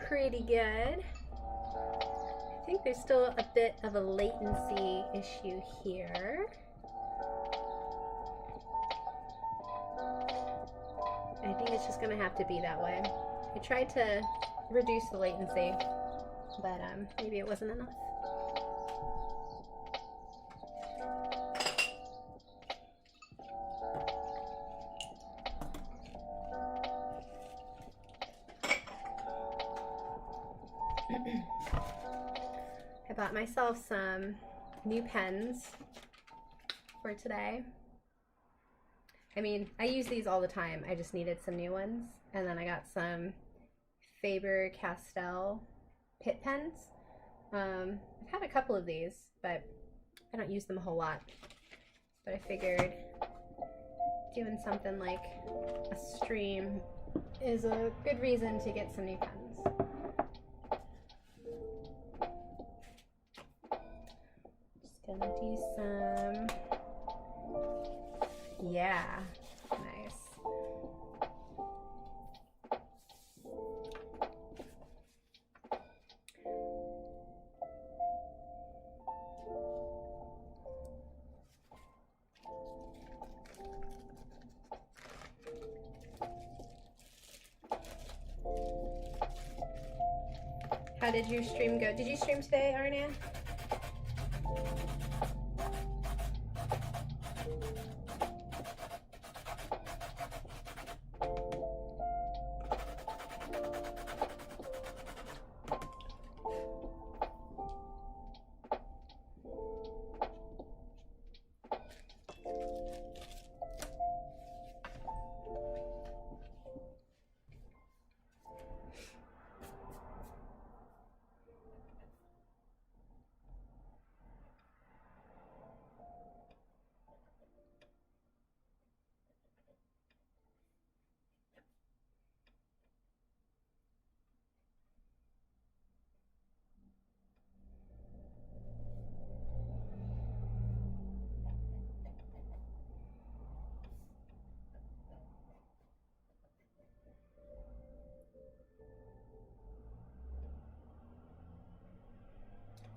Pretty good. I think there's still a bit of a latency issue here. I think it's just gonna have to be that way. I tried to reduce the latency, but maybe it wasn't enough. I bought myself some new pens for today. I mean, I use these all the time. I just needed some new ones. And then I got some Faber-Castell Pitt pens. I've had a couple of these, but I don't use them a whole lot. But I figured doing something like a stream is a good reason to get some new pens. Just gonna do some, yeah, nice. How did your stream go? Did you stream today, Arna?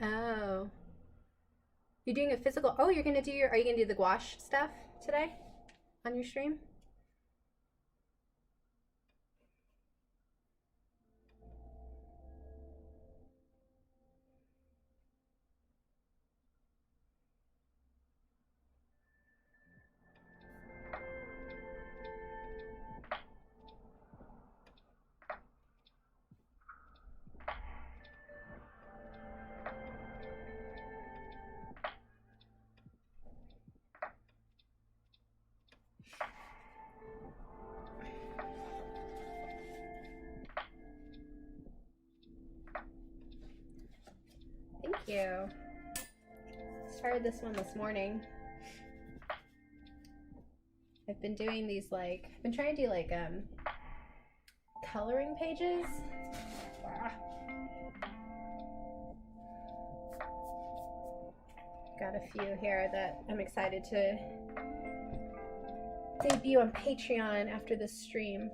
Oh. You're doing a physical, oh, you're gonna do your, are you gonna do the gouache stuff today on your stream? Thank you. Started this one this morning. I've been doing these like, I've been trying to do like coloring pages. Got a few here that I'm excited to debut on Patreon after this stream.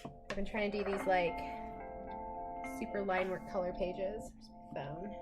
I've been trying to do these like super line work color pages. Where's my phone?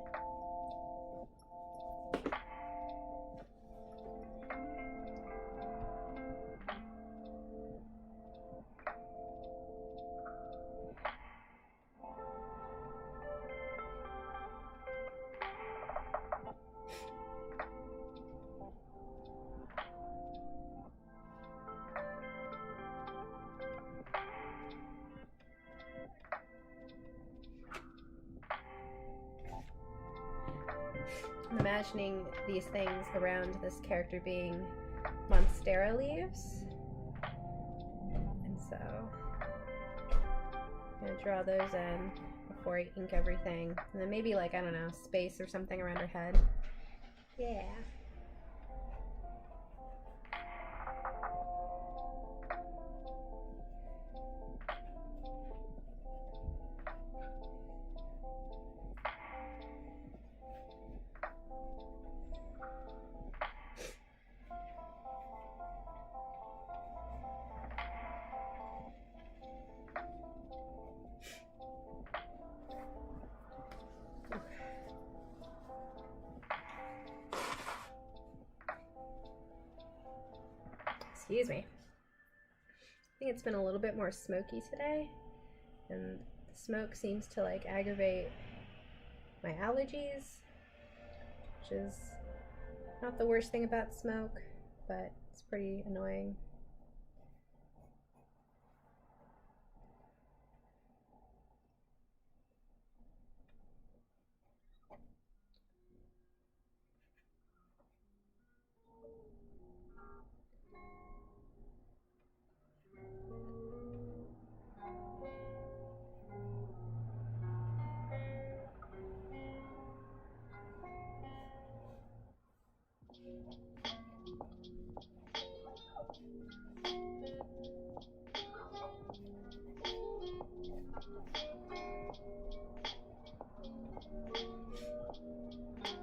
I'm imagining these things around this character being monstera leaves, and so gonna draw those in before I ink everything. And then maybe like, I don't know, space or something around her head. Yeah. Excuse me. I think it's been a little bit more smoky today, and the smoke seems to like aggravate my allergies, which is not the worst thing about smoke, but it's pretty annoying.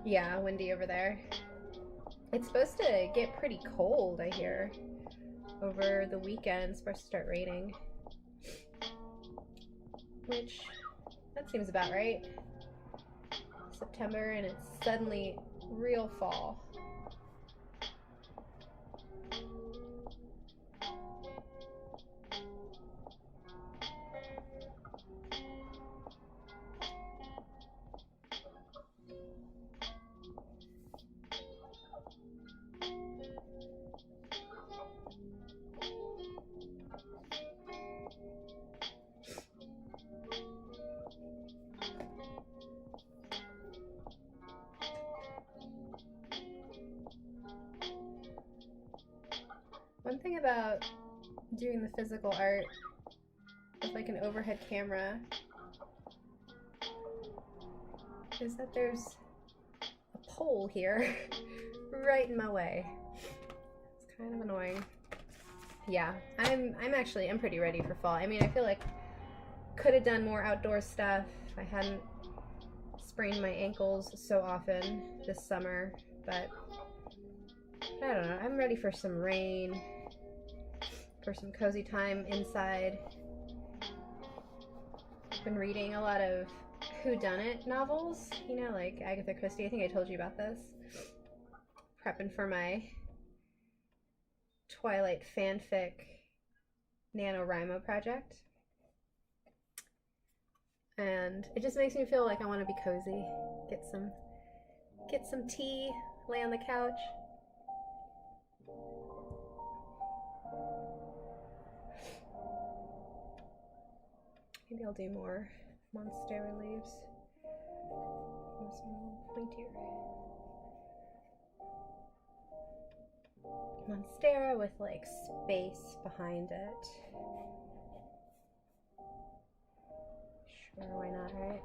Yeah, windy over there. It's supposed to get pretty cold, I hear. Over the weekend, it's supposed to start raining. Which, that seems about right. September, and it's suddenly real fall. One thing about doing the physical art with like an overhead camera is that there's a pole here right in my way. It's kind of annoying. Yeah, I'm pretty ready for fall. I mean, I feel like could have done more outdoor stuff. I hadn't sprained my ankles so often this summer, but I don't know. I'm ready for some rain, for some cozy time inside. I've been reading a lot of whodunit novels, you know, like Agatha Christie. I think I told you about this. Prepping for my Twilight fanfic NaNoWriMo project. And it just makes me feel like I want to be cozy. Get some tea, lay on the couch. Maybe I'll do more Monstera leaves. Some pointier. Monstera with like space behind it. Sure, why not, right?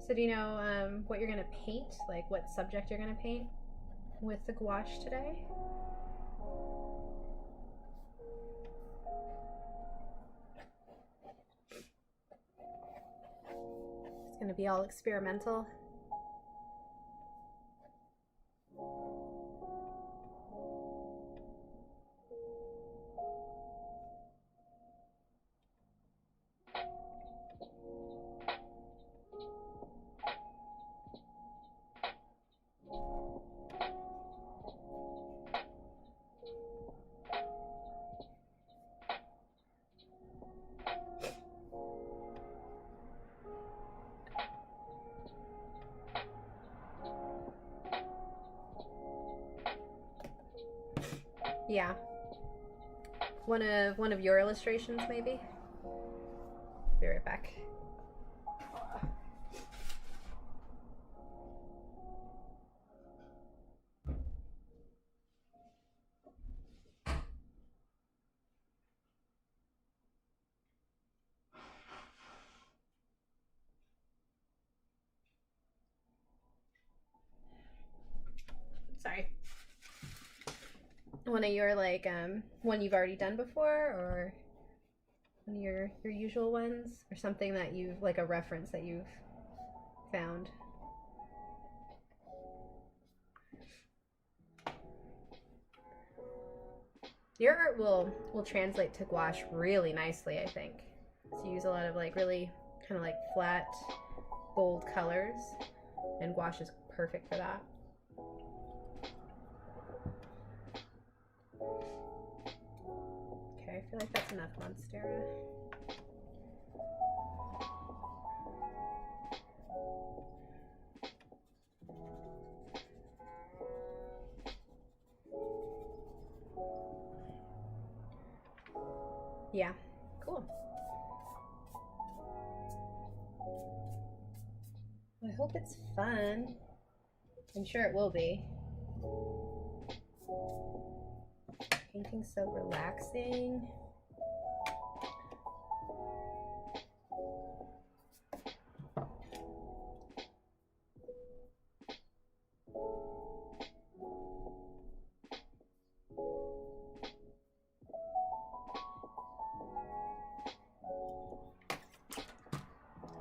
So do you know what you're gonna paint? Like what subject you're gonna paint with the gouache today? It's gonna be all experimental. Yeah. One of your illustrations, maybe? Be right back. Sorry. One of your like one you've already done before, or one of your usual ones, or something that you've like a reference that you've found. Your art will translate to gouache really nicely, I think. So you use a lot of like really kind of like flat, bold colors, and gouache is perfect for that. Okay, I feel like that's enough Monstera. Yeah, cool. I hope it's fun. I'm sure it will be. Painting's so relaxing.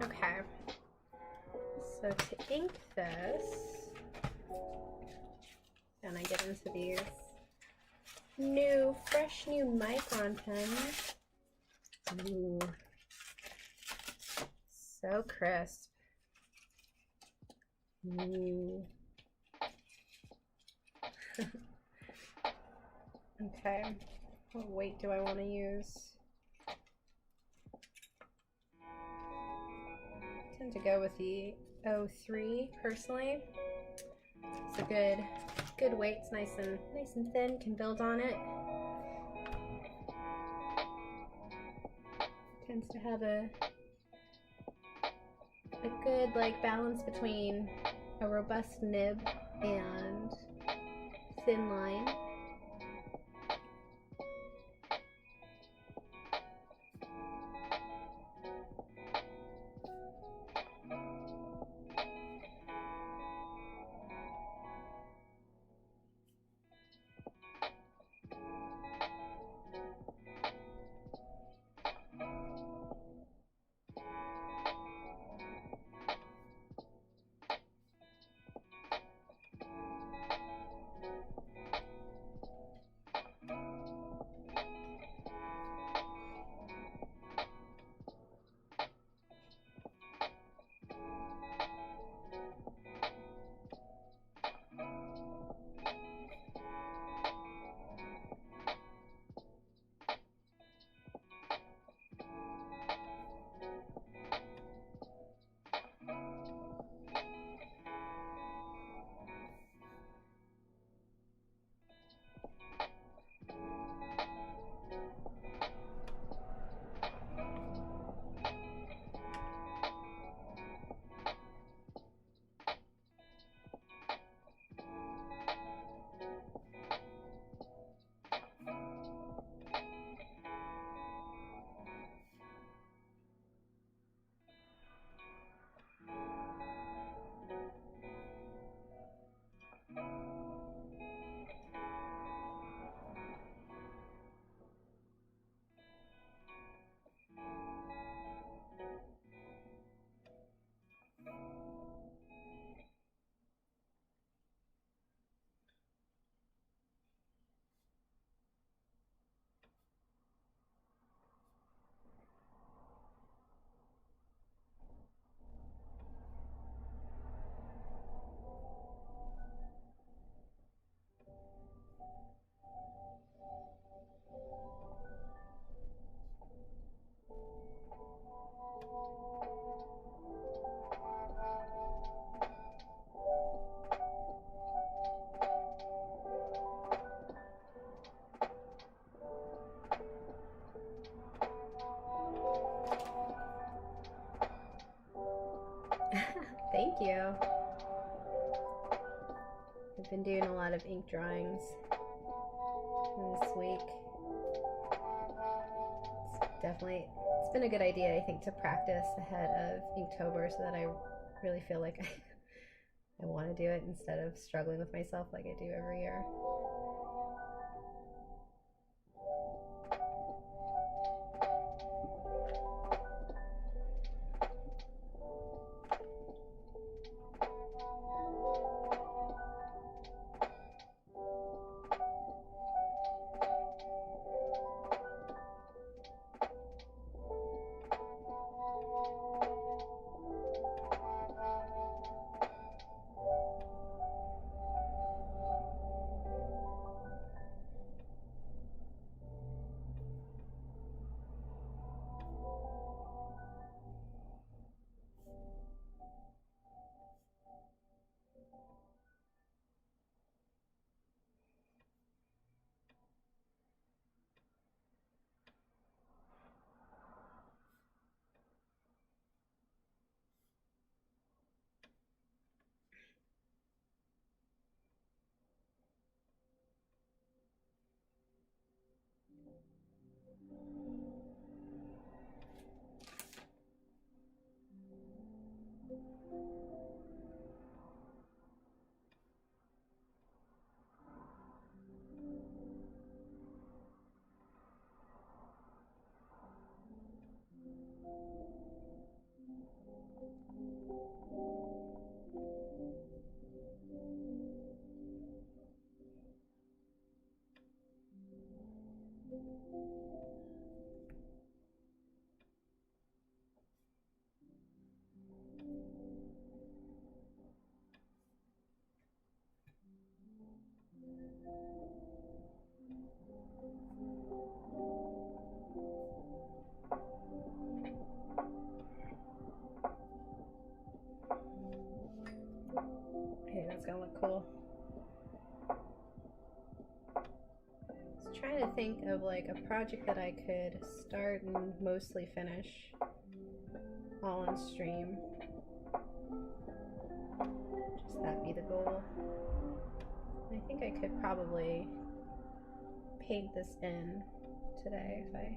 Okay, so to ink this, and I get into these fresh new micron pens. Ooh, so crisp. Ooh. Okay, what weight do I want to use? I tend to go with the 03 personally. It's a good weight. It's nice and thin. Can build on it. Tends to have a good like balance between a robust nib and thin line. thank you. I've been doing a lot of ink drawings this week. It's been a good idea, I think, to practice ahead of Inktober so that I really feel like I want to do it instead of struggling with myself like I do every year. Okay, that's gonna look cool. I was trying to think of like a project that I could start and mostly finish all on stream. Just that be the goal. I think I could probably paint this in today if I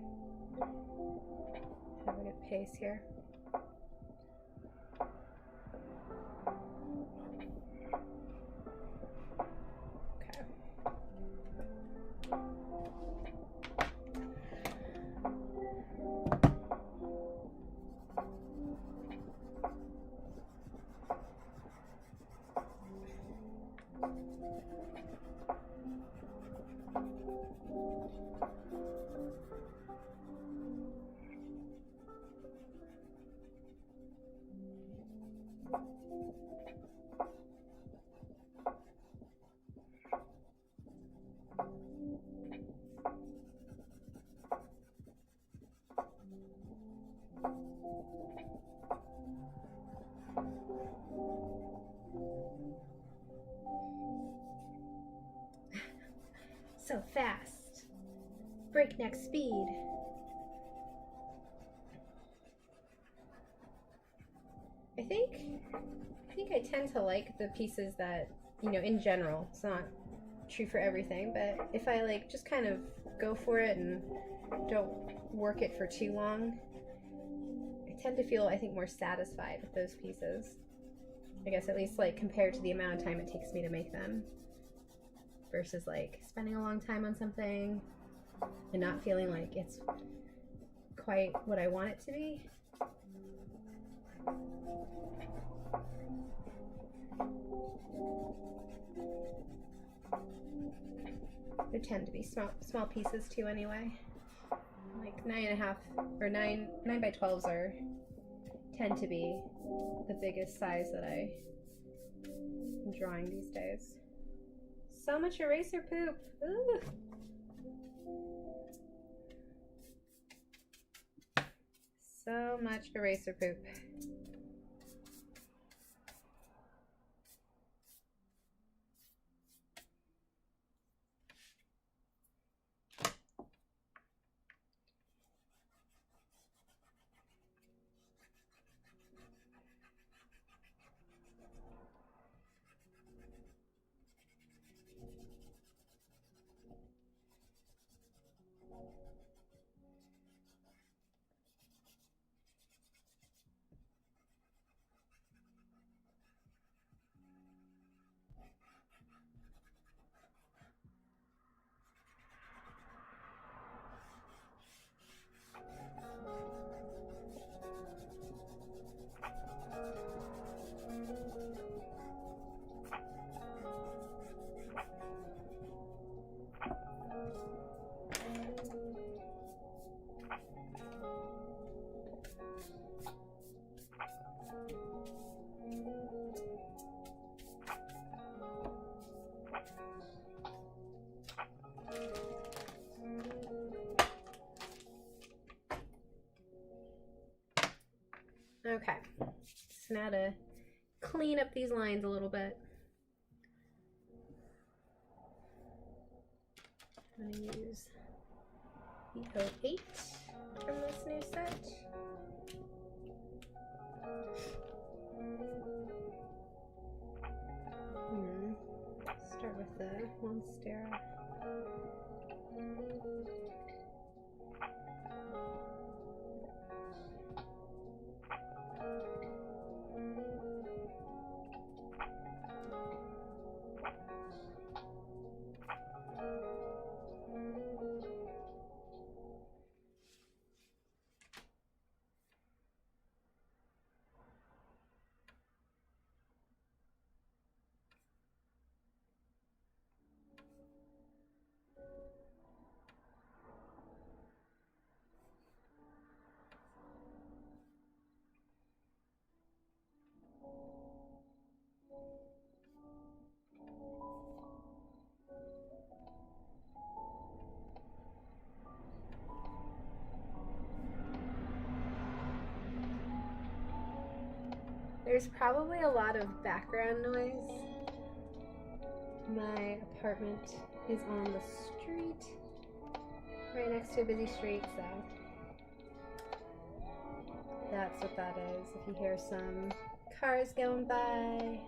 have a good pace here. So fast. Breakneck speed. I think I tend to like the pieces that, you know, in general, it's not true for everything, but if I like just kind of go for it and don't work it for too long, I tend to feel, I think, more satisfied with those pieces. I guess at least like compared to the amount of time it takes me to make them versus like spending a long time on something and not feeling like it's quite what I want it to be. There tend to be small pieces too anyway. Like 9.5 or 9 by 12s tend to be the biggest size that I'm drawing these days. So much eraser poop. Ooh. So much eraser poop. Okay, so now to clean up these lines a little bit. I'm going to use the 08 from this new set. Start with the Monstera. There's probably a lot of background noise. My apartment is on the street, right next to a busy street, so that's what that is. If you hear some cars going by.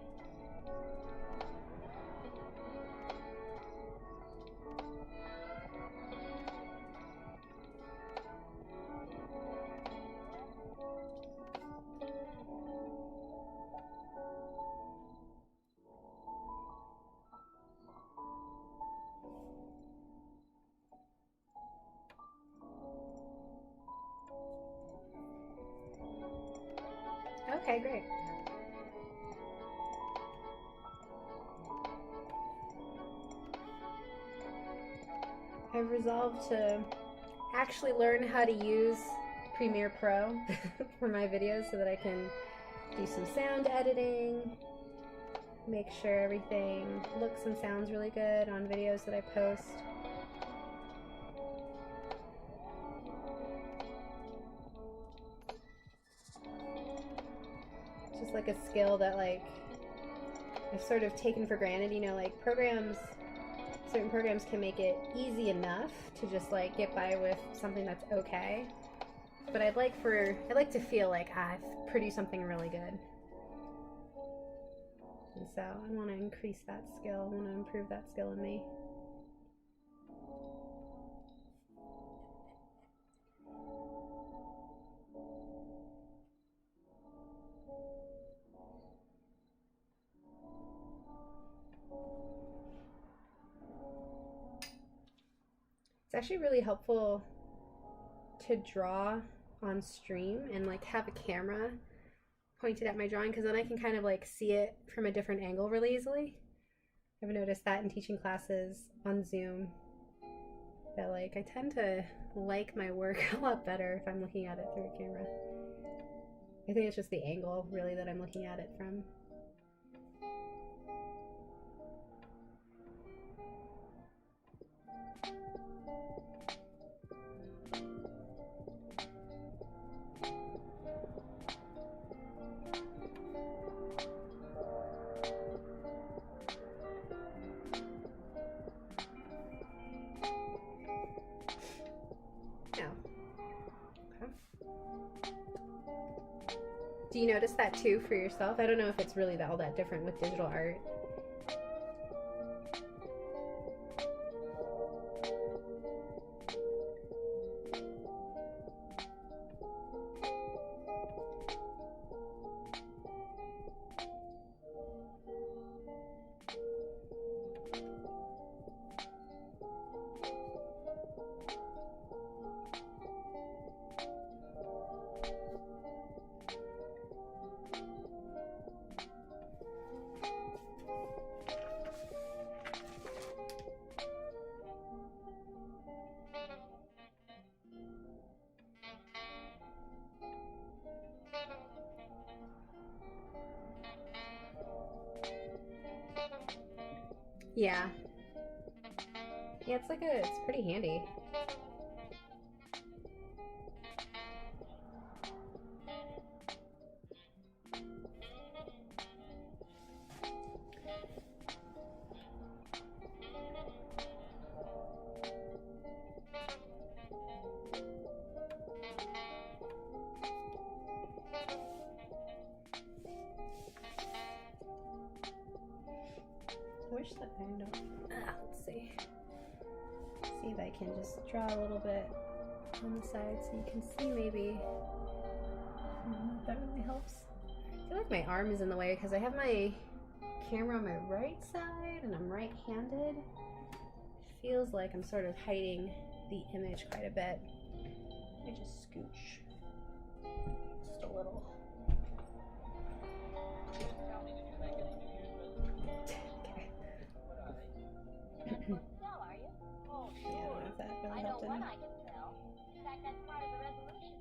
Okay, great. I've resolved to actually learn how to use Premiere Pro for my videos so that I can do some sound editing, make sure everything looks and sounds really good on videos that I post. Just like a skill that like I've sort of taken for granted, you know, like certain programs can make it easy enough to just like get by with something that's okay. But I'd like to feel like I've produced something really good. And so I want to increase that skill, I want to improve that skill in me. It's actually really helpful to draw on stream and like have a camera pointed at my drawing, because then I can kind of like see it from a different angle really easily. I've noticed that in teaching classes on Zoom, that like I tend to like my work a lot better if I'm looking at it through a camera. I think it's just the angle really that I'm looking at it from. Do you notice that too for yourself? I don't know if it's really all that different with digital art. Yeah. Yeah, it's pretty handy. but I don't. Let's see. See if I can just draw a little bit on the side so you can see maybe. I don't know if that really helps. I feel like my arm is in the way because I have my camera on my right side and I'm right-handed. It feels like I'm sort of hiding the image quite a bit. Let me just scooch just a little. I know one I can tell. In fact, that's part of the resolution.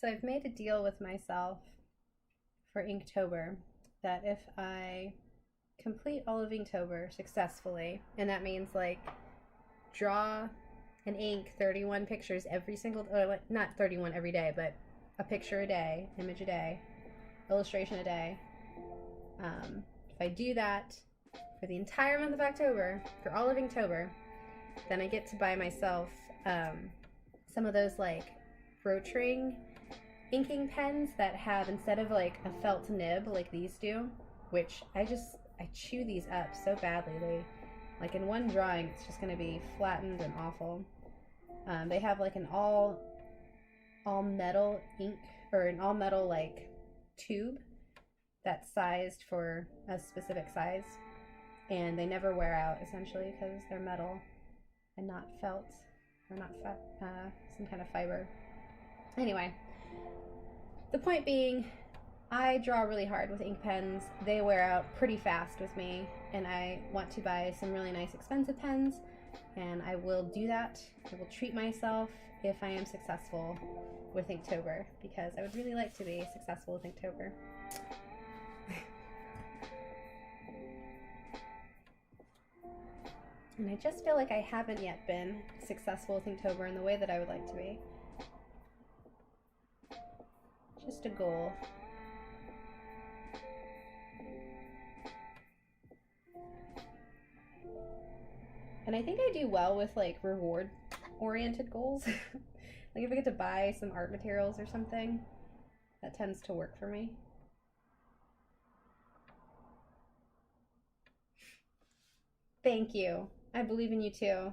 So I've made a deal with myself for Inktober that if I complete all of Inktober successfully, and that means like draw and ink 31 pictures every single, or not 31 every day, but a picture a day, image a day, illustration a day. If I do that for the entire month of October, for all of Inktober, then I get to buy myself some of those like Rotring inking pens that have, instead of like a felt nib like these do, which I chew these up so badly. They, like in one drawing, it's just going to be flattened and awful. They have like an all metal ink, or an all metal like tube that's sized for a specific size, and they never wear out essentially because they're metal and not felt, or not some kind of fiber. Anyway, the point being, I draw really hard with ink pens. They wear out pretty fast with me, and I want to buy some really nice expensive pens, and I will do that. I will treat myself if I am successful with Inktober, because I would really like to be successful with Inktober. And I just feel like I haven't yet been successful with Inktober in the way that I would like to be. Just a goal. And I think I do well with like reward-oriented goals. Like if I get to buy some art materials or something, that tends to work for me. Thank you. I believe in you too.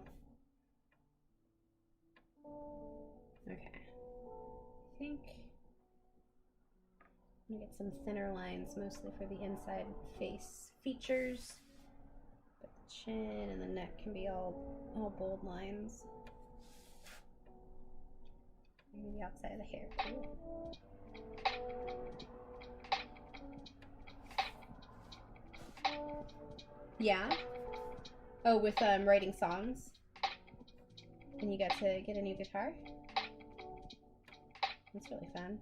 Okay. I think I'm gonna get some thinner lines, mostly for the inside face features. But the chin and the neck can be all bold lines. Maybe the outside of the hair too. Yeah. Oh, with writing songs? And you got to get a new guitar? That's really fun.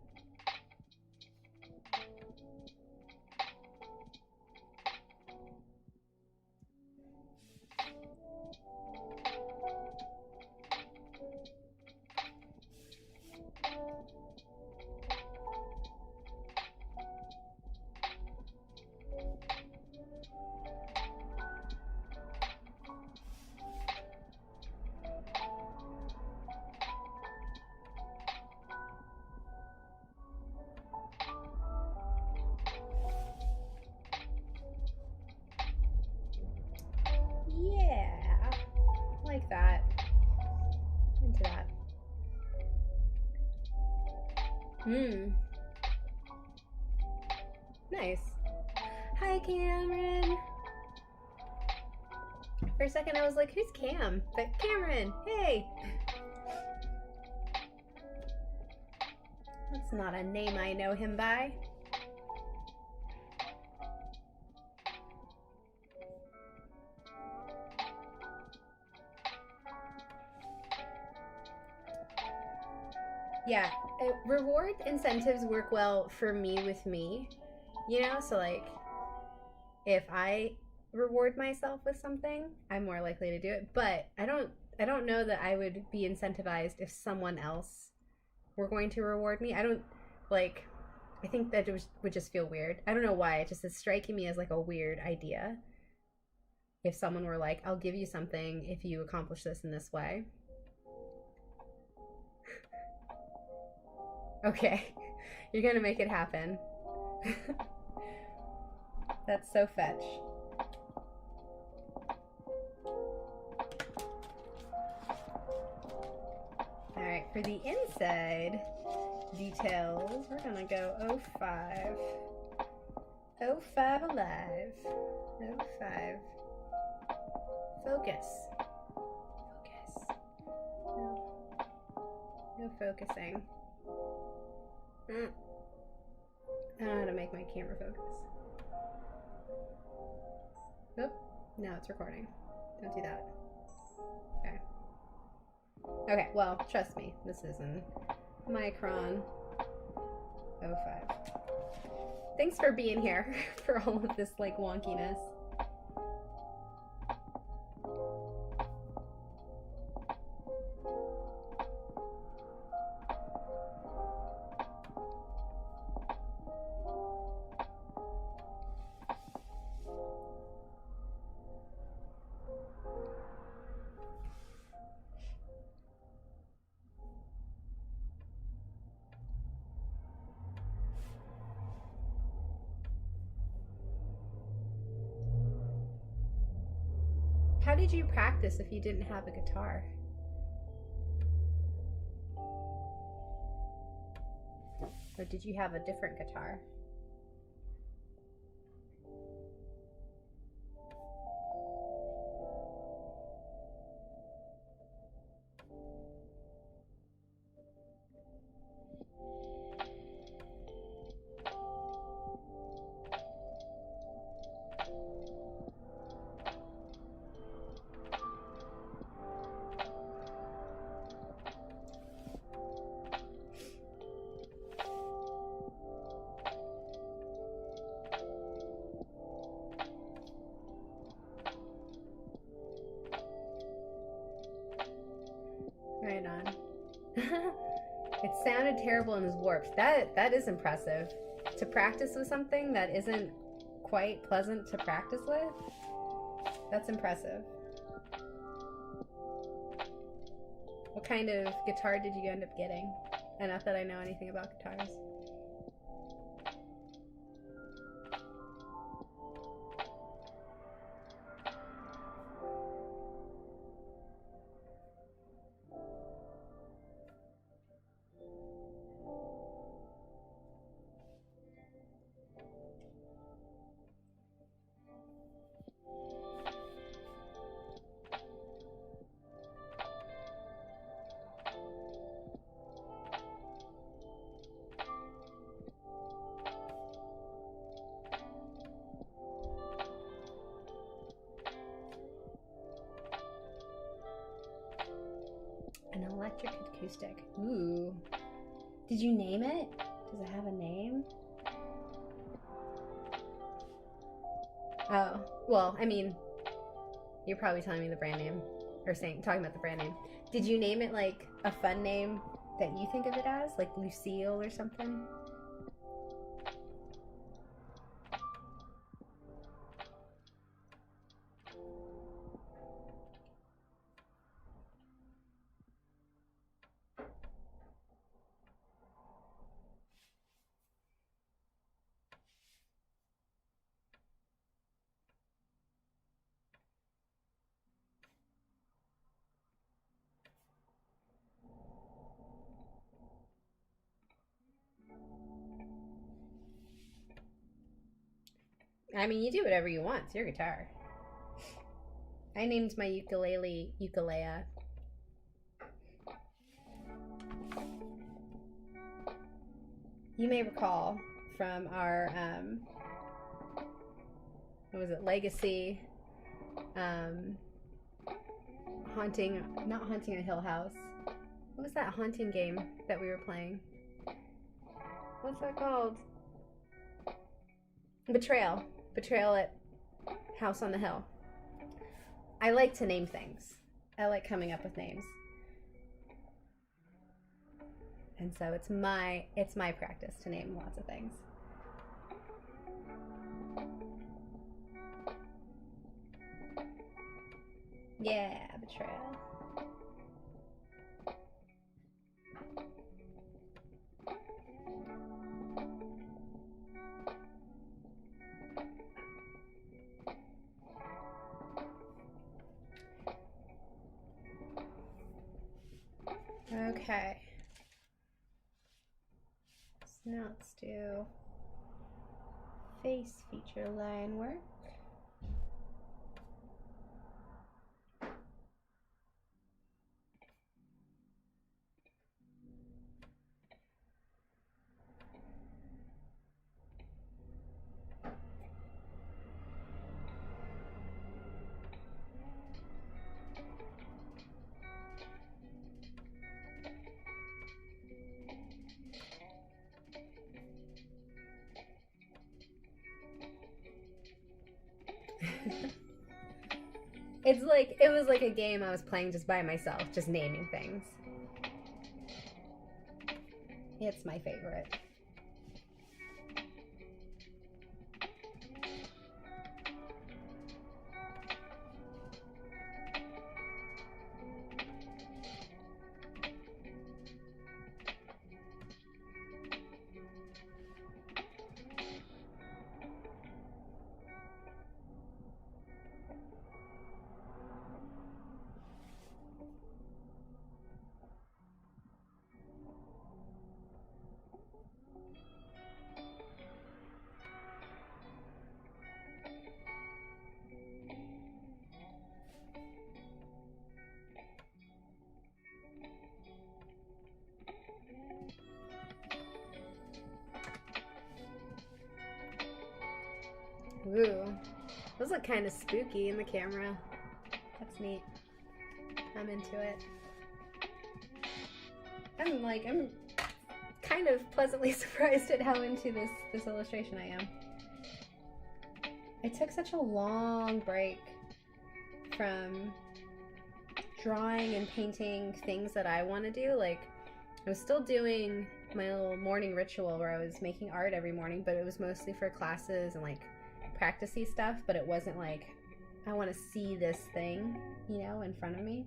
Yeah, like that. Into that. Nice. Hi, Cameron. For a second, I was like, who's Cam? But Cameron, hey. That's not a name I know him by. Yeah, reward incentives work well for me with me, you know? So like, if I reward myself with something, I'm more likely to do it. But I don't know that I would be incentivized if someone else were going to reward me. I don't, like, I think that it would just feel weird. I don't know why, it just is striking me as like a weird idea. If someone were like, I'll give you something if you accomplish this in this way. Okay, you're gonna make it happen. That's so fetch. Alright, for the inside details, we're gonna go 05. 05 alive. 05. Focus. Focus. No focusing. I don't know how to make my camera focus. Oop, now it's recording. Don't do that. Okay. Okay, well, trust me, this is in Micron 05. Thanks for being here for all of this, like, wonkiness. How did you practice if you didn't have a guitar? Or did you have a different guitar? Right on. It sounded terrible and was warped. That is impressive. To practice with something that isn't quite pleasant to practice with, that's impressive. What kind of guitar did you end up getting? And not that I know anything about guitars. acoustic. Ooh. Did you name it? Does it have a name? Oh, well, I mean, you're probably telling me the brand name, or talking about the brand name. Did you name it like a fun name that you think of it as, like Lucille or something? I mean, you do whatever you want. It's your guitar. I named my ukulele Ukulea. You may recall from our, what was it, Legacy, not Haunting a Hill House. What was that haunting game that we were playing? What's that called? Betrayal. Betrayal at House on the Hill. I like to name things. I like coming up with names. And so it's my practice to name lots of things. Yeah, Betrayal. Okay. So now let's do face feature line work. It was like a game I was playing just by myself, just naming things. It's my favorite. Ooh, those look kind of spooky in the camera. That's neat. I'm into it. I'm kind of pleasantly surprised at how into this illustration I am. I took such a long break from drawing and painting things that I want to do. Like, I was still doing my little morning ritual where I was making art every morning, but it was mostly for classes and like practicey stuff, but it wasn't like I want to see this thing, you know, in front of me.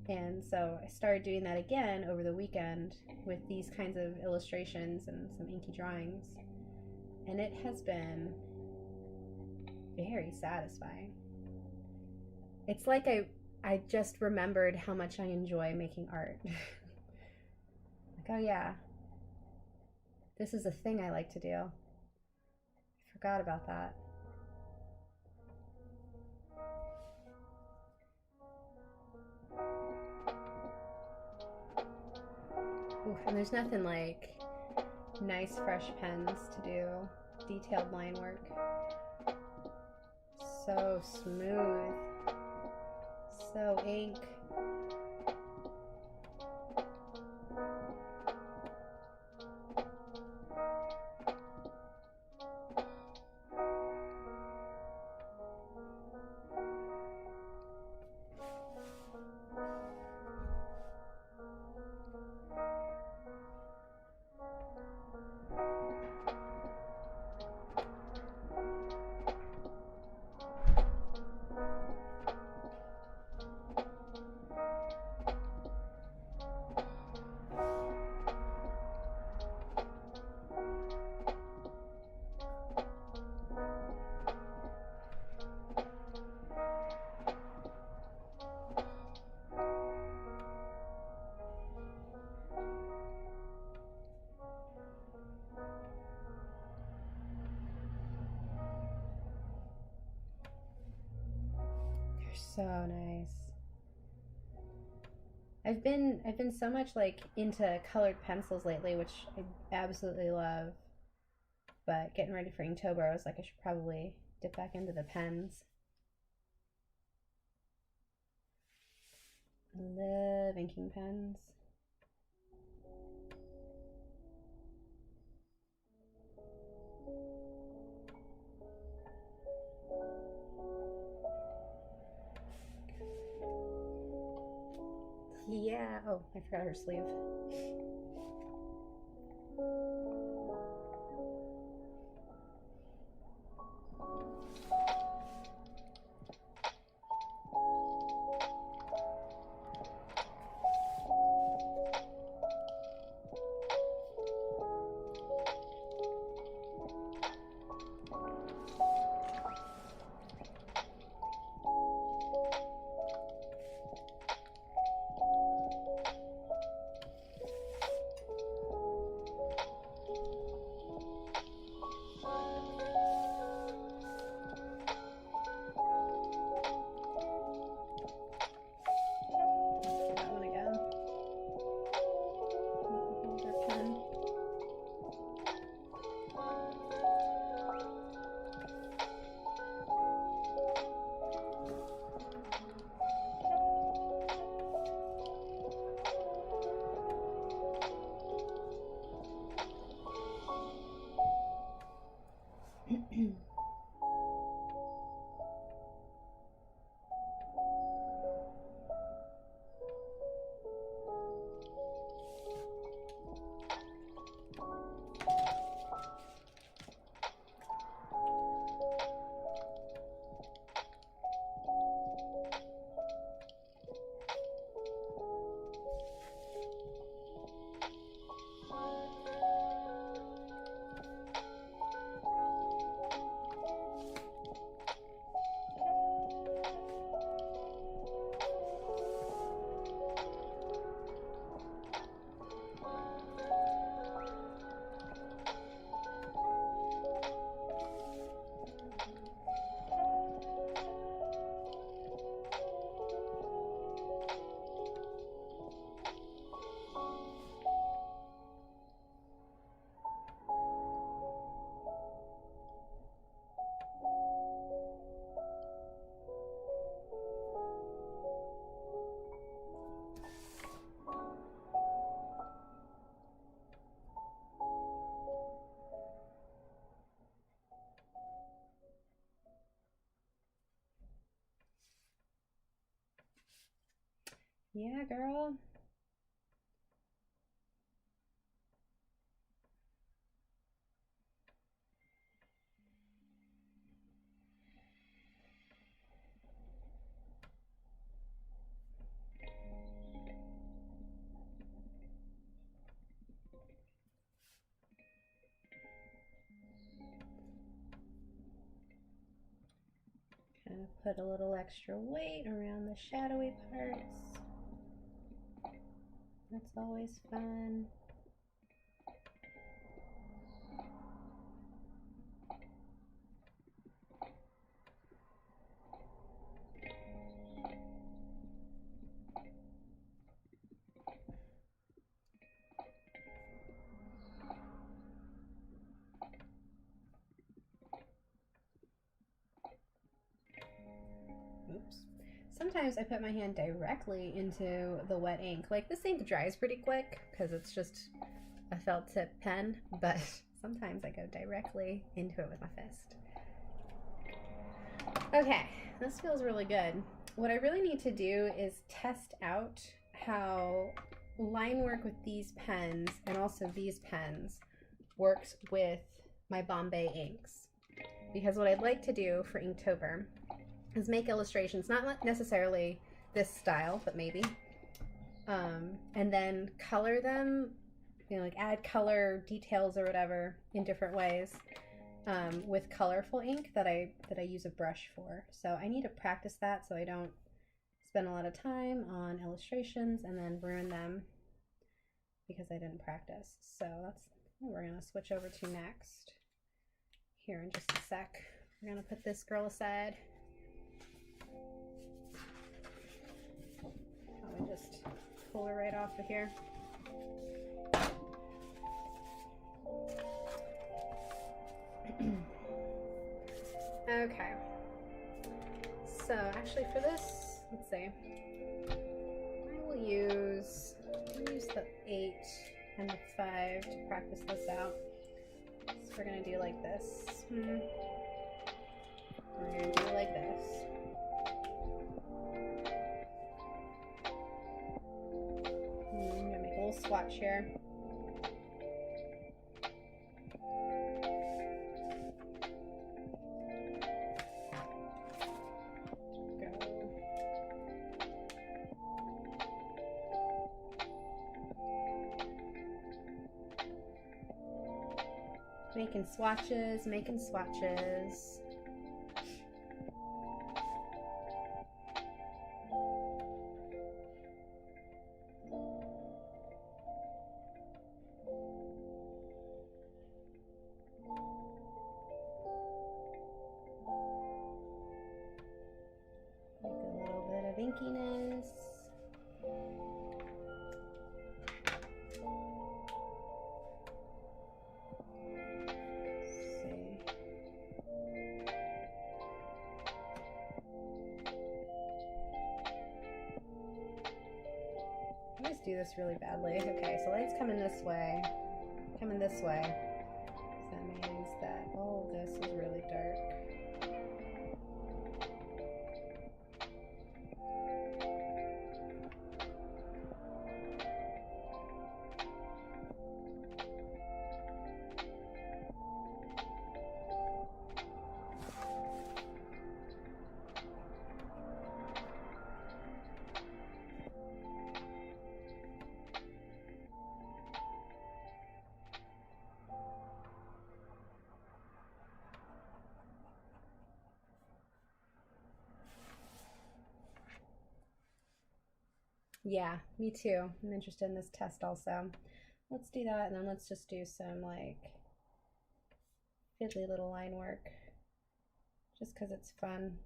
And so I started doing that again over the weekend with these kinds of illustrations and some inky drawings, and it has been very satisfying. It's like I just remembered how much I enjoy making art. Like, oh yeah, this is a thing I like to do. Forgot about that. Oof, and there's nothing like nice fresh pens to do detailed line work. So smooth, so ink. So nice. I've been so much like into colored pencils lately, which I absolutely love. But getting ready for Inktober, I was like, I should probably dip back into the pens. I love inking pens. Yeah. Oh, I forgot her sleeve. Yeah, girl. Kind of put a little extra weight around the shadowy parts. That's always fun. Oops. Sometimes I put my hand directly into the wet ink. Like this ink dries pretty quick because it's just a felt tip pen, but sometimes I go directly into it with my fist. Okay, this feels really good. What I really need to do is test out how line work with these pens and also these pens works with my Bombay inks. Because what I'd like to do for Inktober is make illustrations, not necessarily this style, but maybe, and then color them, you know, like add color details or whatever in different ways with colorful ink that I use a brush for. So I need to practice that so I don't spend a lot of time on illustrations and then ruin them because I didn't practice. So that's what we're gonna switch over to next here in just a sec. We're gonna put this girl aside. just pull her right off of here. Okay. So actually for this, let's see. I will use the 8 and the 5 to practice this out. So we're gonna do like this. We're gonna do like this. I'm gonna make a little swatch here. Making swatches, making swatches. Make a little bit of inkiness. I always do this really badly. Okay, so light's coming this way. Coming this way. So that means that all of this is really dark. Yeah, me too. I'm interested in this test also. Let's do that, and then let's just do some like fiddly little line work, just because it's fun.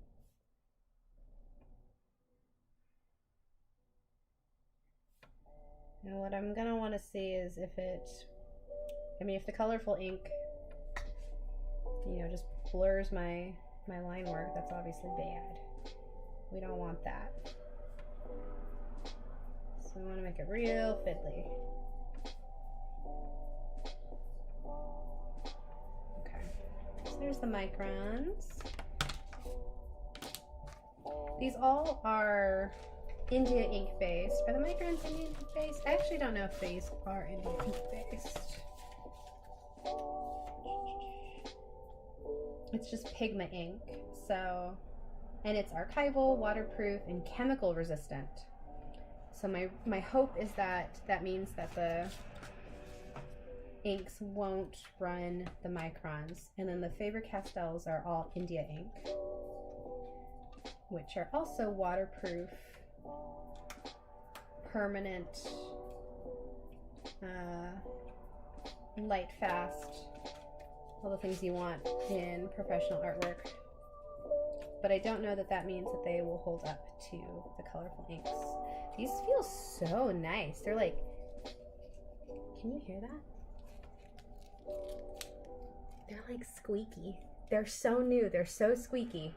And what I'm gonna want to see is if it, if the colorful ink, just blurs my line work, that's obviously bad. We don't want that. So we want to make it real fiddly. Okay, so there's the microns. These all are India ink based. Are the microns India ink based? I actually don't know if these are India ink based. It's just Pigma ink. So, and it's archival, waterproof, and chemical resistant. So my hope is that means that the inks won't run the microns. And then the Faber-Castells are all India ink, which are also waterproof, permanent, light fast, all the things you want in professional artwork. But I don't know that means that they will hold up to the colorful inks. These feel so nice. They're like, can you hear that? They're like squeaky. They're so new. They're so squeaky.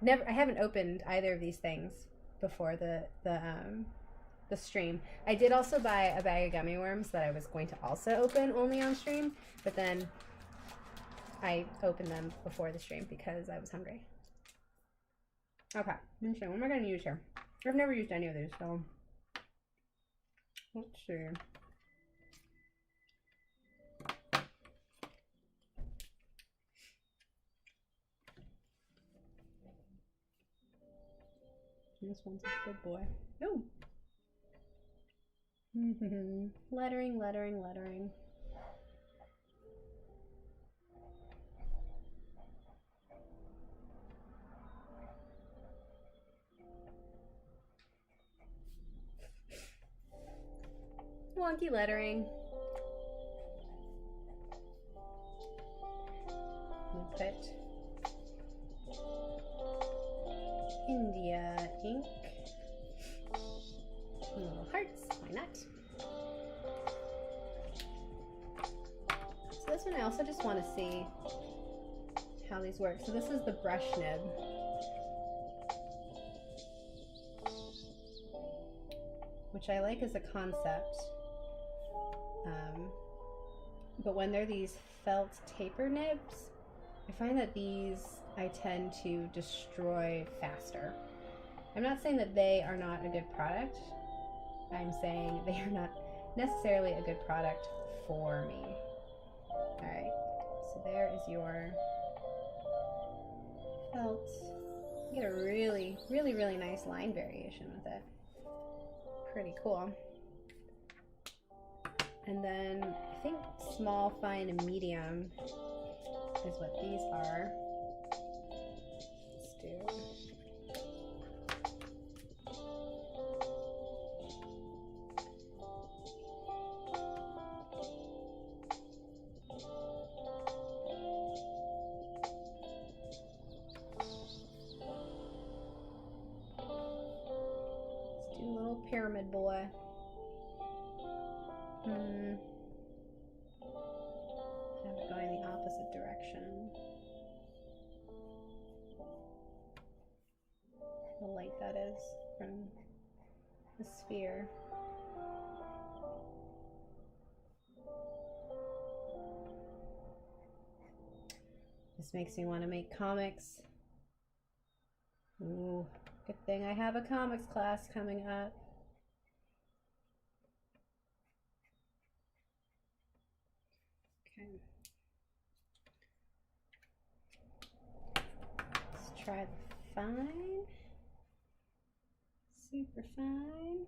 I haven't opened either of these things before the stream. I did also buy a bag of gummy worms that I was going to also open only on stream, but then I opened them before the stream because I was hungry. Okay, let's see. What am I going to use here? I've never used any of these, so let's see. This one's a good boy. Oh! Lettering, lettering, lettering. Wonky lettering. We'll put India ink. one I also just want to see how these work. So this is the brush nib. Which I like as a concept. But when they're these felt taper nibs, I find that these I tend to destroy faster. I'm not saying that they are not a good product. I'm saying they are not necessarily a good product for me. Alright, so there is your felt. You get a really, really, really nice line variation with it. Pretty cool. And then I think small, fine, and medium is what these are. Let's do. Let's do a little pyramid boy. Have it going the opposite direction. How light that is from the sphere. This makes me want to make comics. Ooh, good thing I have a comics class coming up. Okay. Let's try the fine. Super fine.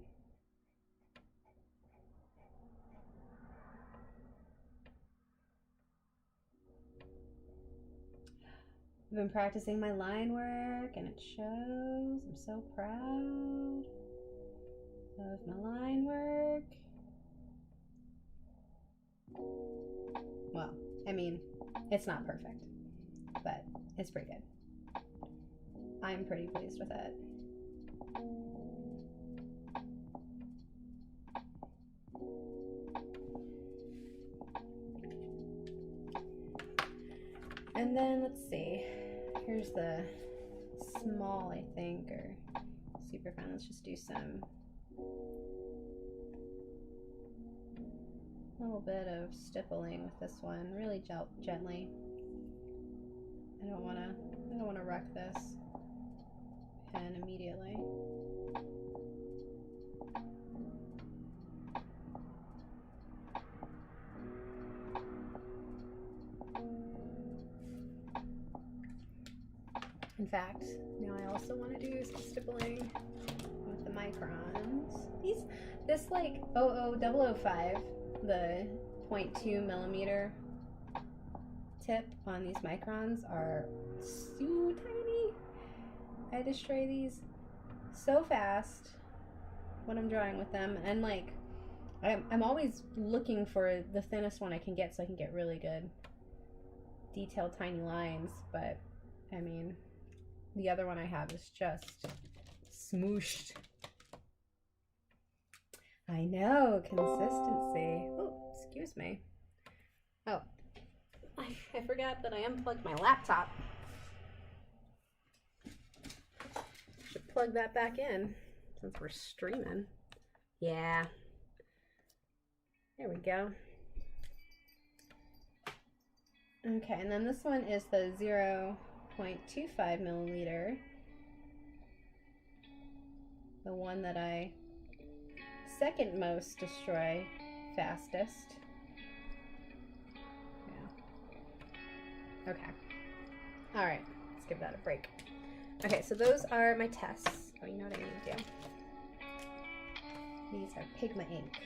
I've been practicing my line work and it shows. I'm so proud of my line work. Well, I mean, it's not perfect, but it's pretty good. I'm pretty pleased with it. And then let's see, here's the small, I think, or super fine. Let's just do some, a little bit of stippling with this one, really gently. I don't want to wreck this pen immediately. In fact, now I also want to do some stippling with the microns. This like 00005, the 0.2 millimeter tip on these microns are so tiny. I destroy these so fast when I'm drawing with them, and like I'm always looking for the thinnest one I can get so I can get really good detailed tiny lines, but I mean, the other one I have is just smooshed. I know, consistency. Oh, excuse me. Oh, I forgot that I unplugged my laptop. Should plug that back in since we're streaming. Yeah. There we go. Okay, and then this one is the 0.25 milliliter. The one that I second most destroy fastest. Yeah. Okay. All right, let's give that a break. Okay, so those are my tests. Oh, you know what I need to do? These are Pigma ink.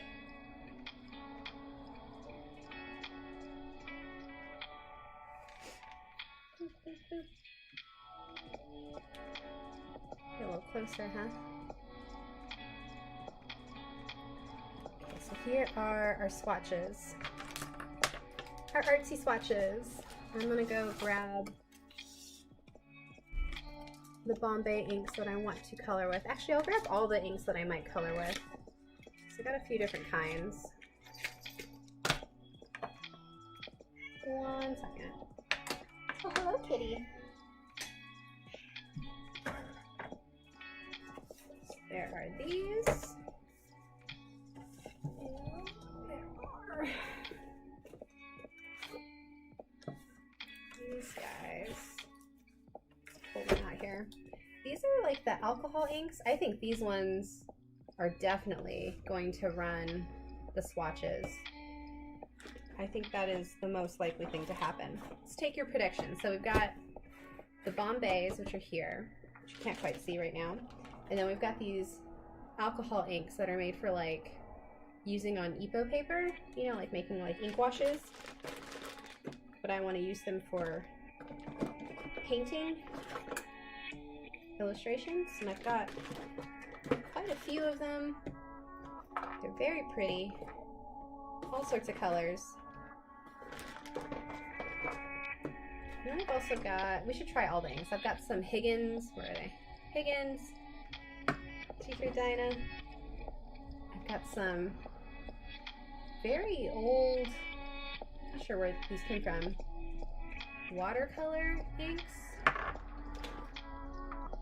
Get a little closer, huh? Okay, so here are our swatches. Our artsy swatches. I'm gonna go grab the Bombay inks that I want to color with. Actually, I'll grab all the inks that I might color with. So I got a few different kinds. 1 second. Oh, hello, kitty. There are these. And there are these guys. Let's pull them out here. These are like the alcohol inks. I think these ones are definitely going to run the swatches. I think that is the most likely thing to happen. Let's take your predictions. So we've got the Bombays, which are here, which you can't quite see right now. And then we've got these alcohol inks that are made for like using on EPO paper, you know, like making like ink washes. But I want to use them for painting illustrations, and I've got quite a few of them. They're very pretty, all sorts of colors. And then I've also got, we should try all the inks. I've got some Higgins, where are they? Higgins, Teacher Dinah. I've got some very old, not sure where these came from, watercolor inks.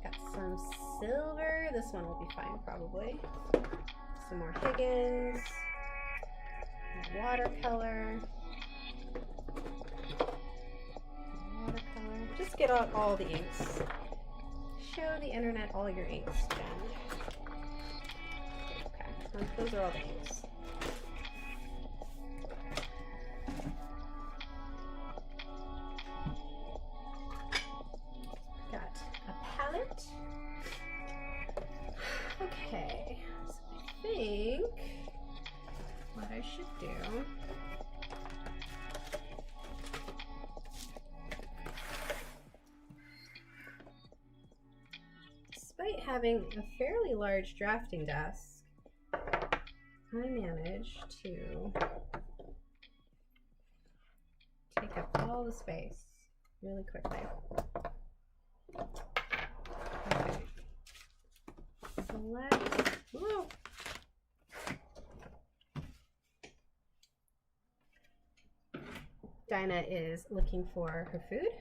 Got some silver. This one will be fine, probably. Some more Higgins. Watercolor. Watercolor. Just get out all the inks. Show the internet all your inks, Jen. Okay, those are all the inks. Got a palette. Okay, so I think what I should do despite having a fairly large drafting desk, I managed to take up all the space really quickly. Okay. Select. Whoa. Dinah is looking for her food.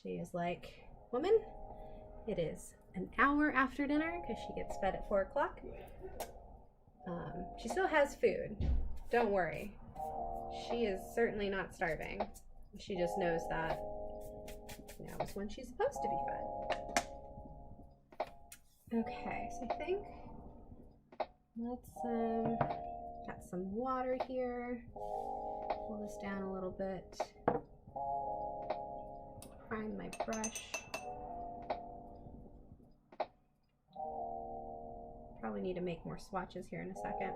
She is like, woman, it is an hour after dinner because she gets fed at 4 o'clock. She still has food. Don't worry. She is certainly not starving. She just knows that now is when she's supposed to be fed. Okay, so I think let's got some water here. Pull this down a little bit. Prime my brush. Probably need to make more swatches here in a second.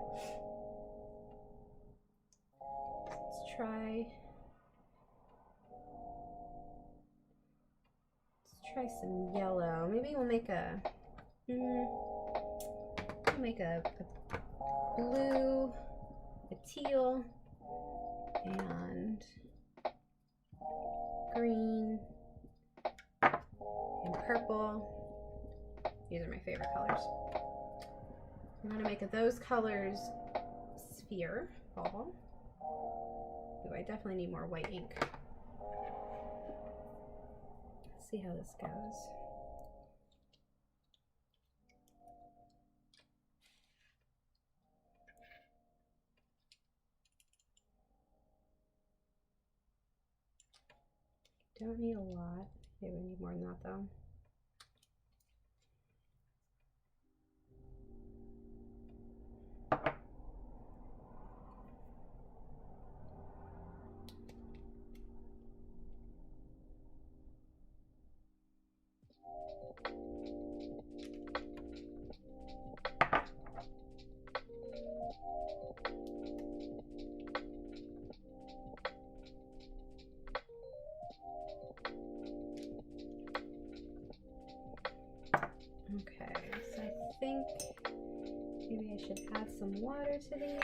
Let's try some yellow. Maybe we'll make a blue, a teal, and green, and purple. These are my favorite colors. I'm going to make those colors sphere ball. Ooh, I definitely need more white ink. Let's see how this goes. Don't need a lot. Maybe we need more than that though. Okay, so I think maybe I should add some water to these.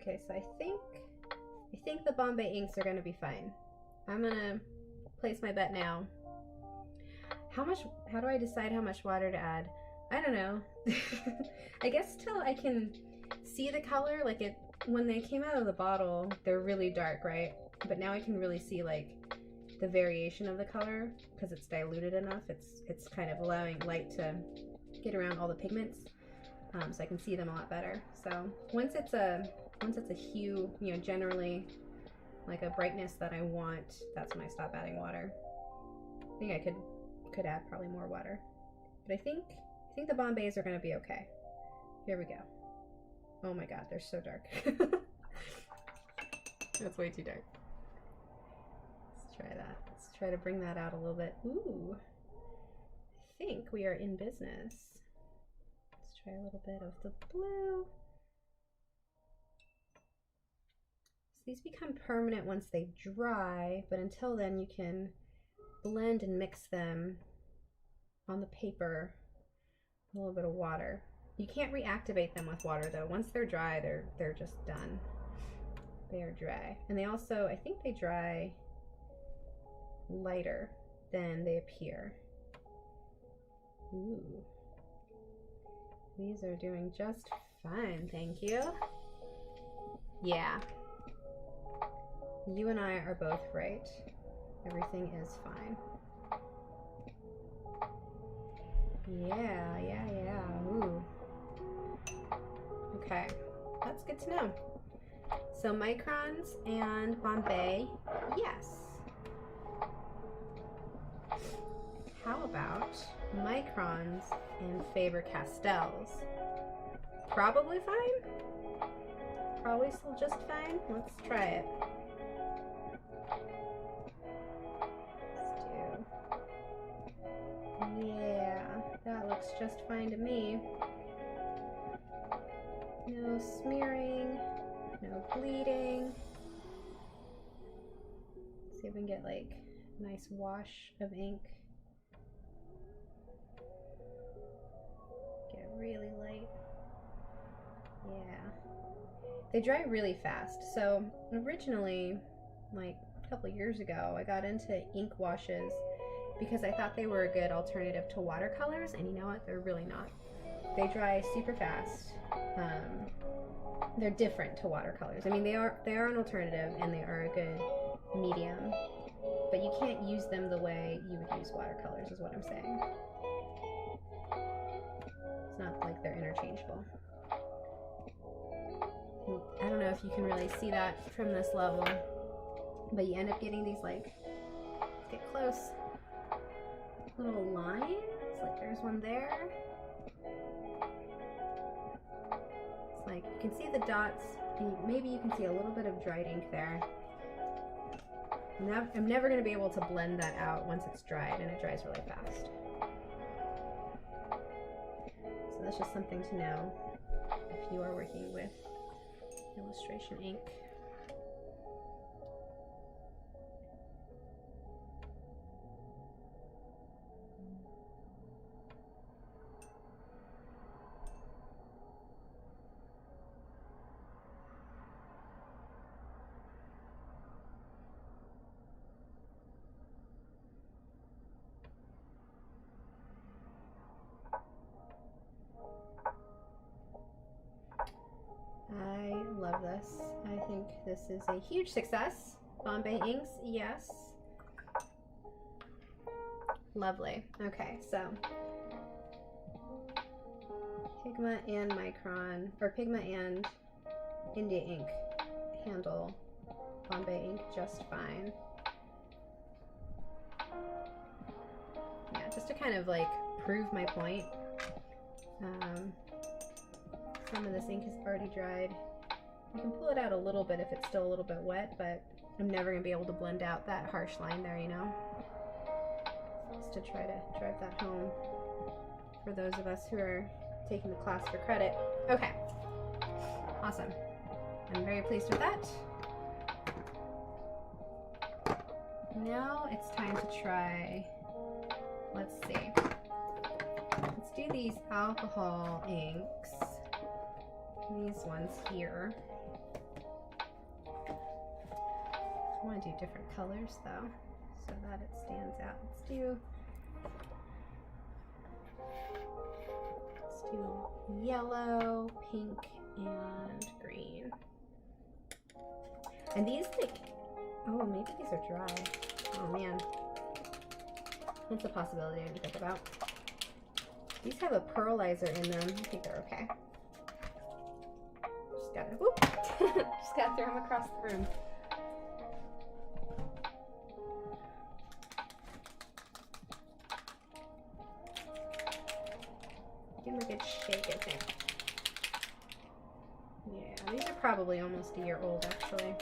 Okay, so I think the Bombay inks are gonna be fine. I'm gonna place my bet now. How do I decide how much water to add? I don't know. I guess till I can see the color, like when they came out of the bottle, they're really dark, right? But now I can really see like the variation of the color because it's diluted enough. It's kind of allowing light to get around all the pigments, so I can see them a lot better. So once it's a hue, you know, generally like a brightness that I want, that's when I stop adding water. I think I could add probably more water, but I think the Bombays are going to be okay. Here we go. Oh my god, they're so dark. That's way too dark. Let's try that. Let's try to bring that out a little bit. Ooh, I think we are in business. Let's try a little bit of the blue. So these become permanent once they dry, but until then you can blend and mix them on the paper with a little bit of water. You can't reactivate them with water though. Once they're dry, they're just done. They are dry. And they also, I think they dry lighter than they appear. Ooh. These are doing just fine, thank you. Yeah. You and I are both right. Everything is fine. Yeah. Ooh. Okay, that's good to know. So microns and Bombay, yes. How about microns and Faber-Castells? Probably fine. Probably still just fine. Let's try it. Yeah, that looks just fine to me. No smearing, no bleeding. Let's see if we can get like a nice wash of ink. Get really light. Yeah. They dry really fast. So originally, like a couple years ago, I got into ink washes because I thought they were a good alternative to watercolors, and you know what? They're really not. They dry super fast. They're different to watercolors. I mean, they are an alternative, and they are a good medium, but you can't use them the way you would use watercolors, is what I'm saying. It's not like they're interchangeable. I don't know if you can really see that from this level, but you end up getting these, like, let's get close, little lines, like there's one there. It's like, you can see the dots, and maybe you can see a little bit of dried ink there. Now, I'm never going to be able to blend that out once it's dried, and it dries really fast. So that's just something to know if you are working with illustration ink. I love this. I think this is a huge success. Bombay inks, yes. Lovely. Okay, so Pigma and Micron, or Pigma and India ink handle Bombay ink just fine. Yeah, just to kind of like prove my point. Some of this ink is already dried. You can pull it out a little bit if it's still a little bit wet, but I'm never going to be able to blend out that harsh line there, you know? Just to try to drive that home for those of us who are taking the class for credit. Okay. Awesome. I'm very pleased with that. Now it's time to try, let's see. Let's do these alcohol inks. These ones here. I want to do different colors though, so that it stands out. Let's do yellow, pink, and green. And these, like, oh, maybe these are dry. Oh man, that's a possibility I didn't think about. These have a pearlizer in them. I think they're okay. Just gotta, whoop, just gotta throw them across the room. Give them a good shake, I think. Yeah, these are probably almost a year old, actually.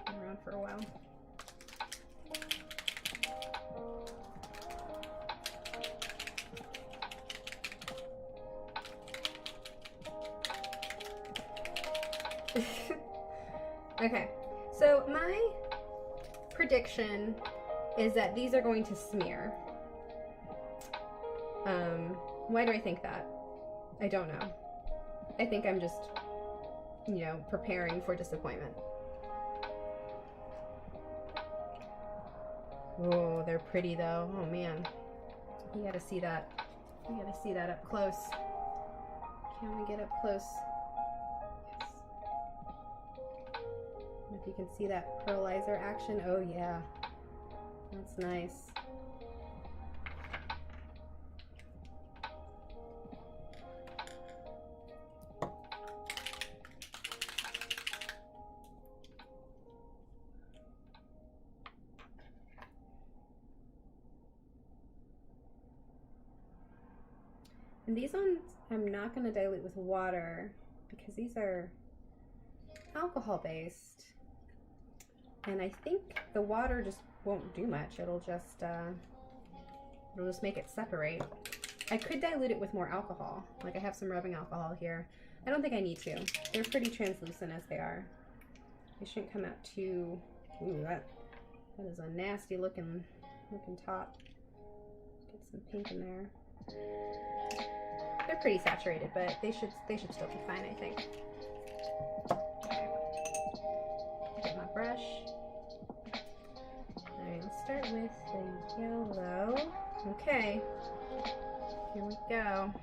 Been around for a while. Okay, so my prediction is that these are going to smear. Why do I think that? I don't know. I think I'm just, you know, preparing for disappointment. Oh, they're pretty though. Oh man. You gotta see that. You gotta see that up close. Can we get up close? Yes. If you can see that pearlizer action, oh yeah. That's nice. And these ones I'm not going to dilute with water because these are alcohol based, and I think the water just won't do much. It'll just make it separate. I could dilute it with more alcohol. Like I have some rubbing alcohol here. I don't think I need to. They're pretty translucent as they are. They shouldn't come out too. Ooh, that is a nasty looking top. Get some pink in there. They're pretty saturated, but they should still be fine, I think. Okay. Get my brush. Alright, let's start with the yellow. Okay. Here we go.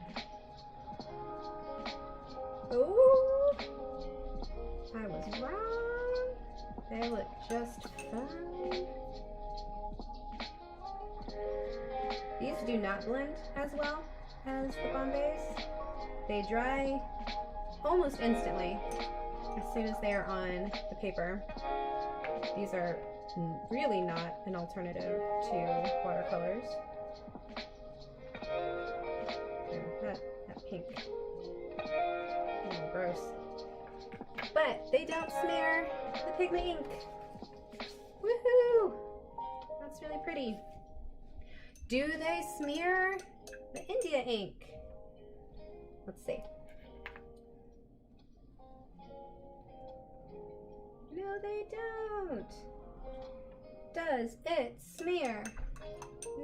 Ooh! I was wrong. They look just fine. These do not blend as well as the Bombays. They dry almost instantly as soon as they are on the paper. These are really not an alternative to watercolors. That pink. Oh, gross. But they don't smear the pigment ink. Woohoo! That's really pretty. Do they smear the India ink? Let's see. No, they don't. Does it smear?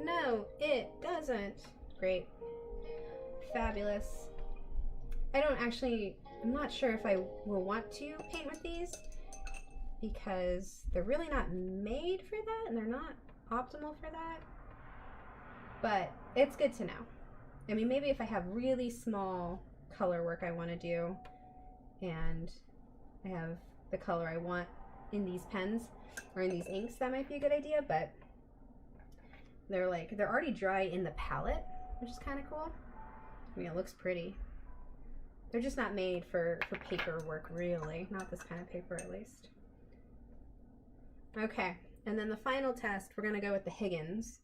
No, it doesn't. Great. Fabulous. I'm not sure if I will want to paint with these because they're really not made for that and they're not optimal for that. But it's good to know. I mean, maybe if I have really small color work I want to do and I have the color I want in these pens or in these inks, that might be a good idea, but they're already dry in the palette, which is kind of cool. I mean, it looks pretty. They're just not made for paper work, really. Not this kind of paper, at least. Okay, and then the final test, we're going to go with the Higgins.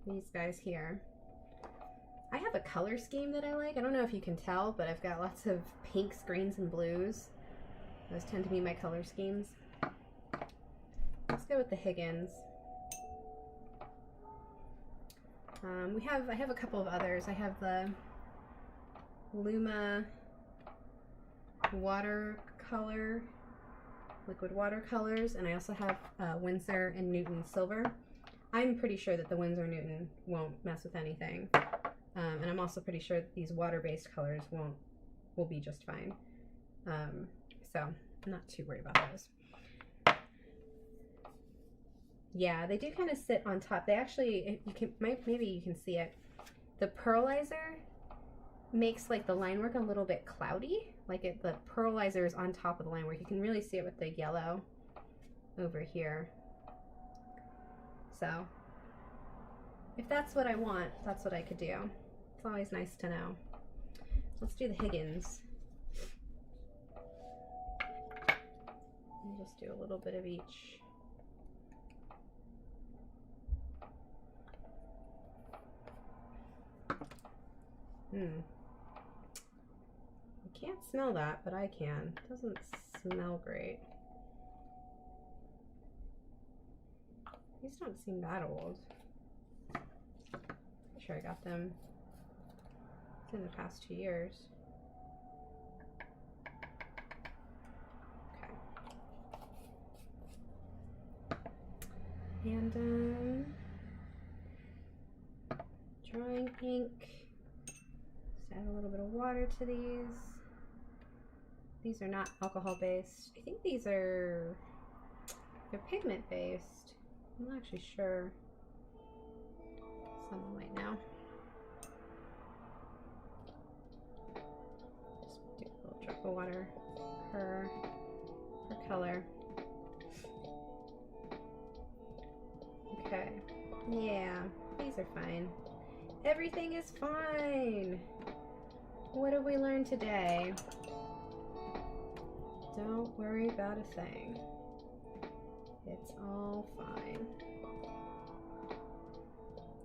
These guys here. I have a color scheme that I like. I don't know if you can tell, but I've got lots of pinks, greens, and blues. Those tend to be my color schemes. Let's go with the Higgins. I have a couple of others. I have the Luma watercolor, liquid watercolors, and I also have Winsor and Newton silver. I'm pretty sure that the Winsor Newton won't mess with anything, and I'm also pretty sure that these water-based colors will be just fine. So I'm not too worried about those. Yeah, they do kind of sit on top. They actually, you can, maybe you can see it. The pearlizer makes like the line work a little bit cloudy. Like the pearlizer is on top of the line work. You can really see it with the yellow over here. So if that's what I want, that's what I could do. It's always nice to know. Let's do the Higgins. I'll just do a little bit of each. I can't smell that, but I can. It doesn't smell great. These don't seem that old. I'm sure I got them in the past 2 years. Okay. And drawing ink. Just add a little bit of water to these. These are not alcohol based. I think these are, they're pigment based. I'm not actually sure. Some right now. Just do a little drop of water per color. Okay. Yeah, these are fine. Everything is fine. What have we learned today? Don't worry about a thing. It's all fine.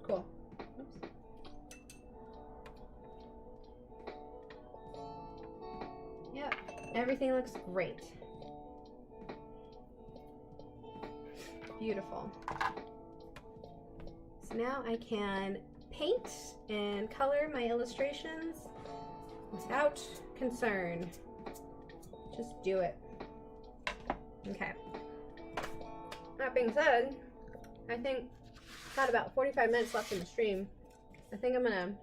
Cool. Oops. Yep, everything looks great. Beautiful. So now I can paint and color my illustrations without concern. Just do it. Okay. That being said, I think I've got about 45 minutes left in the stream. I think I'm gonna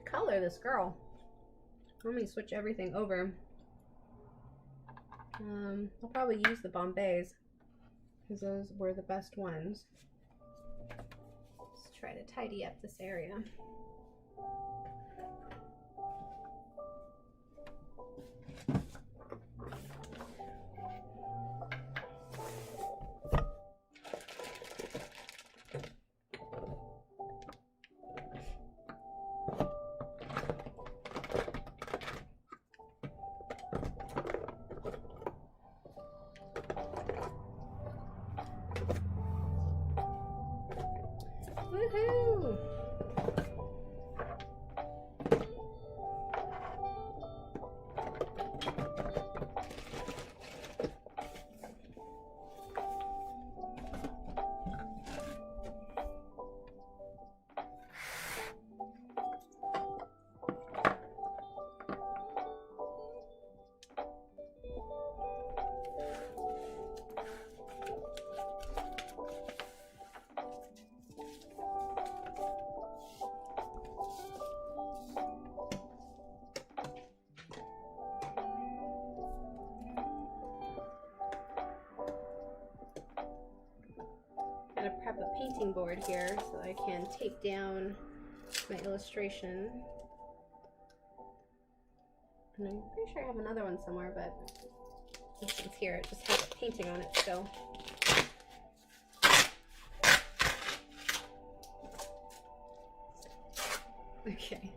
color this girl. Let me switch everything over. I'll probably use the Bombays because those were the best ones. Let's try to tidy up this area. Woohoo! Prep a painting board here so I can tape down my illustration. And I'm pretty sure I have another one somewhere, but this one's here. It just has a painting on it still. Okay.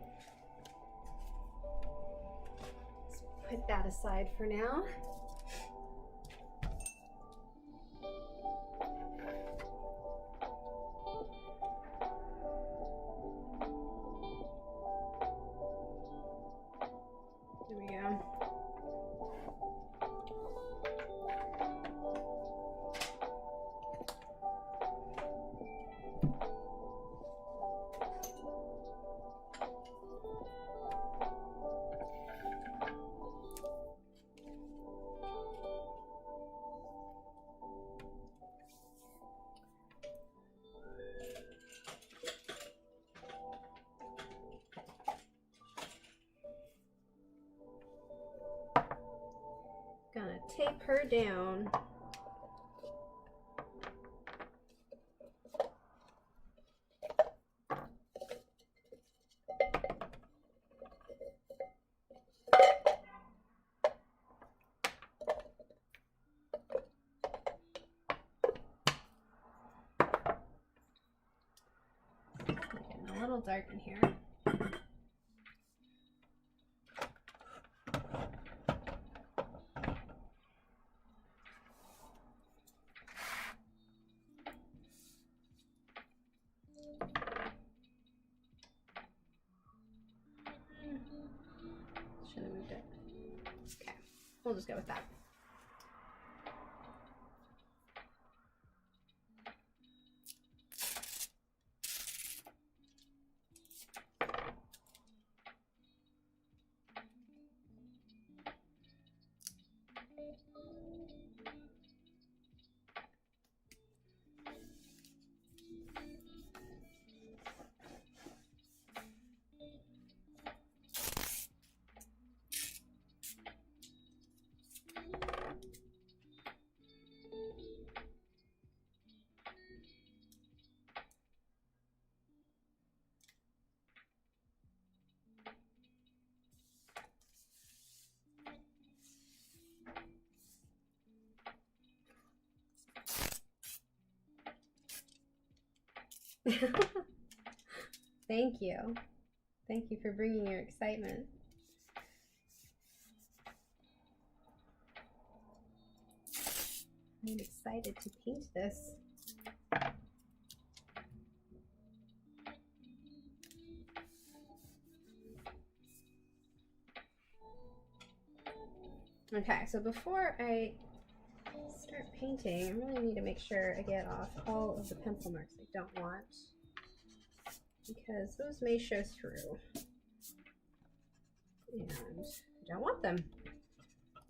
Let's put that aside for now. Gonna tape her down. little dark in here. Should have moved it. Okay, we'll just go with that. Thank you. Thank you for bringing your excitement. I'm excited to paint this. Okay, so before I start painting, I really need to make sure I get off all of the pencil marks I don't want, because those may show through and I don't want them.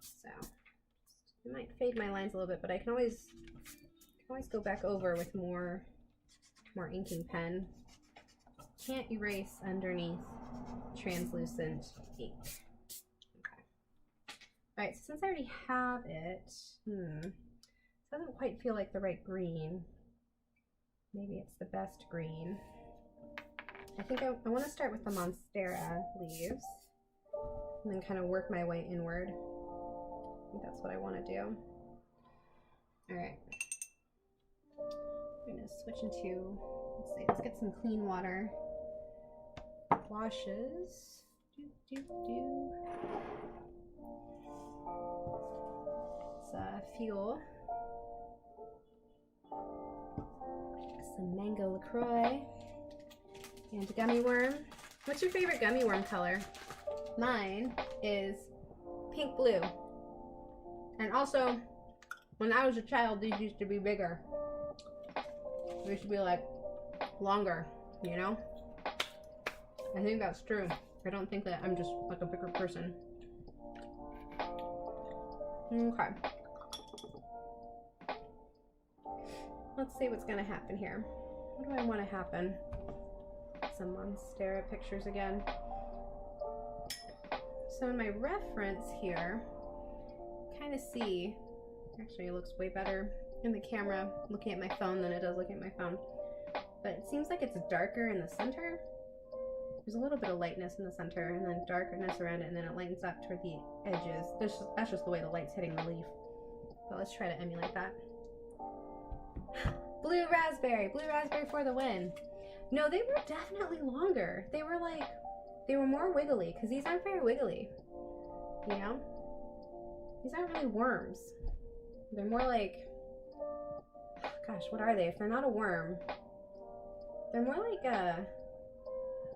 So I might fade my lines a little bit, but I can always go back over with more inking pen. Can't erase underneath translucent ink. All right, so since I already have it, it doesn't quite feel like the right green. Maybe it's the best green. I think I want to start with the Monstera leaves and then kind of work my way inward. I think that's what I want to do. All right. I'm going to switch into, let's get some clean water. Washes. It's fuel. Some mango LaCroix and a gummy worm. What's your favorite gummy worm color? Mine is pink blue. And also, when I was a child, these used to be bigger. They used to be like longer, you know? I think that's true. I don't think that I'm just like a bigger person. Okay. Let's see what's gonna happen here. What do I want to happen? Some Monstera pictures again. So in my reference here, kind of see, actually it looks way better in the camera looking at my phone than it does looking at my phone. But it seems like it's darker in the center. There's a little bit of lightness in the center and then darkness around it, and then it lightens up toward the edges. That's just the way the light's hitting the leaf. But let's try to emulate that. Blue raspberry for the win. No, they were definitely longer. They were more wiggly, because these aren't very wiggly, you know? These aren't really worms. They're more like, gosh, what are they? If they're not a worm, they're more like a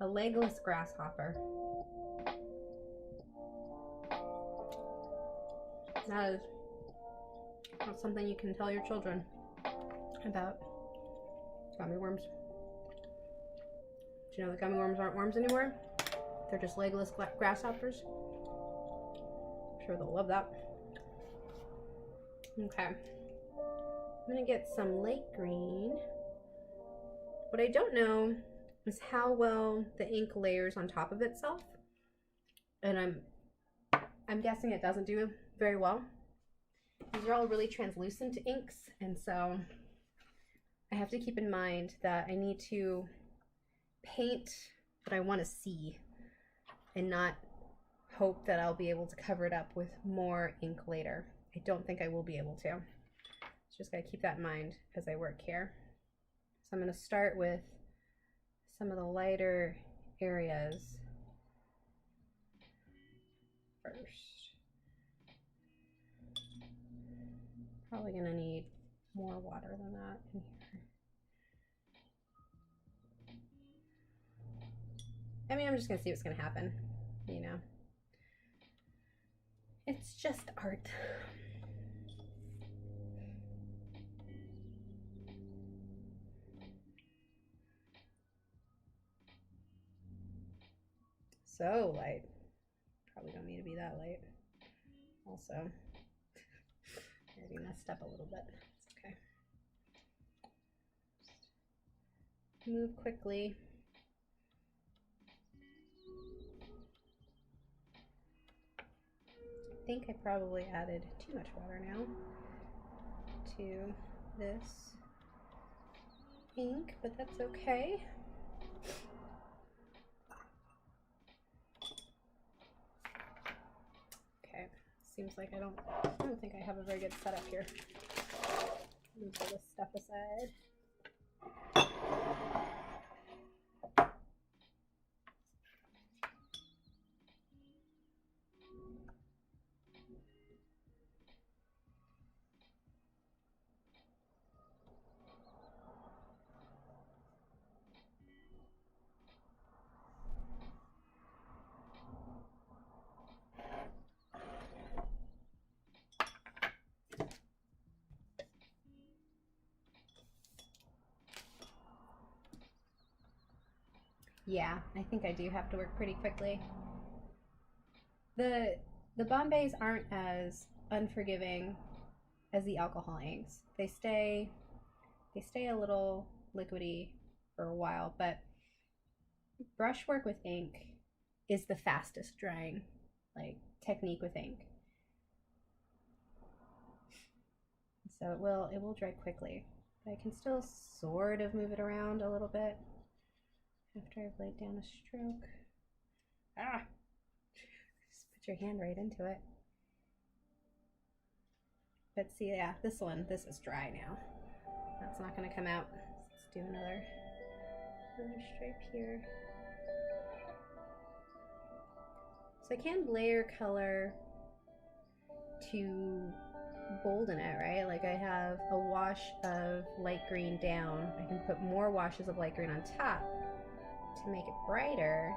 legless grasshopper. That is not something you can tell your children about gummy worms. Do you know that gummy worms aren't worms anymore? They're just legless grasshoppers. I'm sure they'll love that. Okay. I'm gonna get some light green. What I don't know is how well the ink layers on top of itself. And I'm guessing it doesn't do very well. These are all really translucent inks, and so I have to keep in mind that I need to paint what I want to see and not hope that I'll be able to cover it up with more ink later. I don't think I will be able to. Just gotta keep that in mind as I work here. So I'm gonna start with some of the lighter areas first. Probably gonna need more water than that in here. I mean, I'm just gonna see what's gonna happen, you know. It's just art. So light. Probably don't need to be that light. Also, I already messed up a little bit. It's okay. Just move quickly. I think I probably added too much water now to this ink, but that's okay. Okay, seems like I don't think I have a very good setup here. Move all this stuff aside. Yeah, I think I do have to work pretty quickly. The Bombays aren't as unforgiving as the alcohol inks. They stay a little liquidy for a while, but brushwork with ink is the fastest drying technique with ink. So it will dry quickly, but I can still sort of move it around a little bit after I've laid down a stroke. Ah! Just put your hand right into it. But see, yeah, this is dry now. That's not going to come out. Let's do another stripe here. So I can layer color to bolden it, right? Like I have a wash of light green down. I can put more washes of light green on top to make it brighter,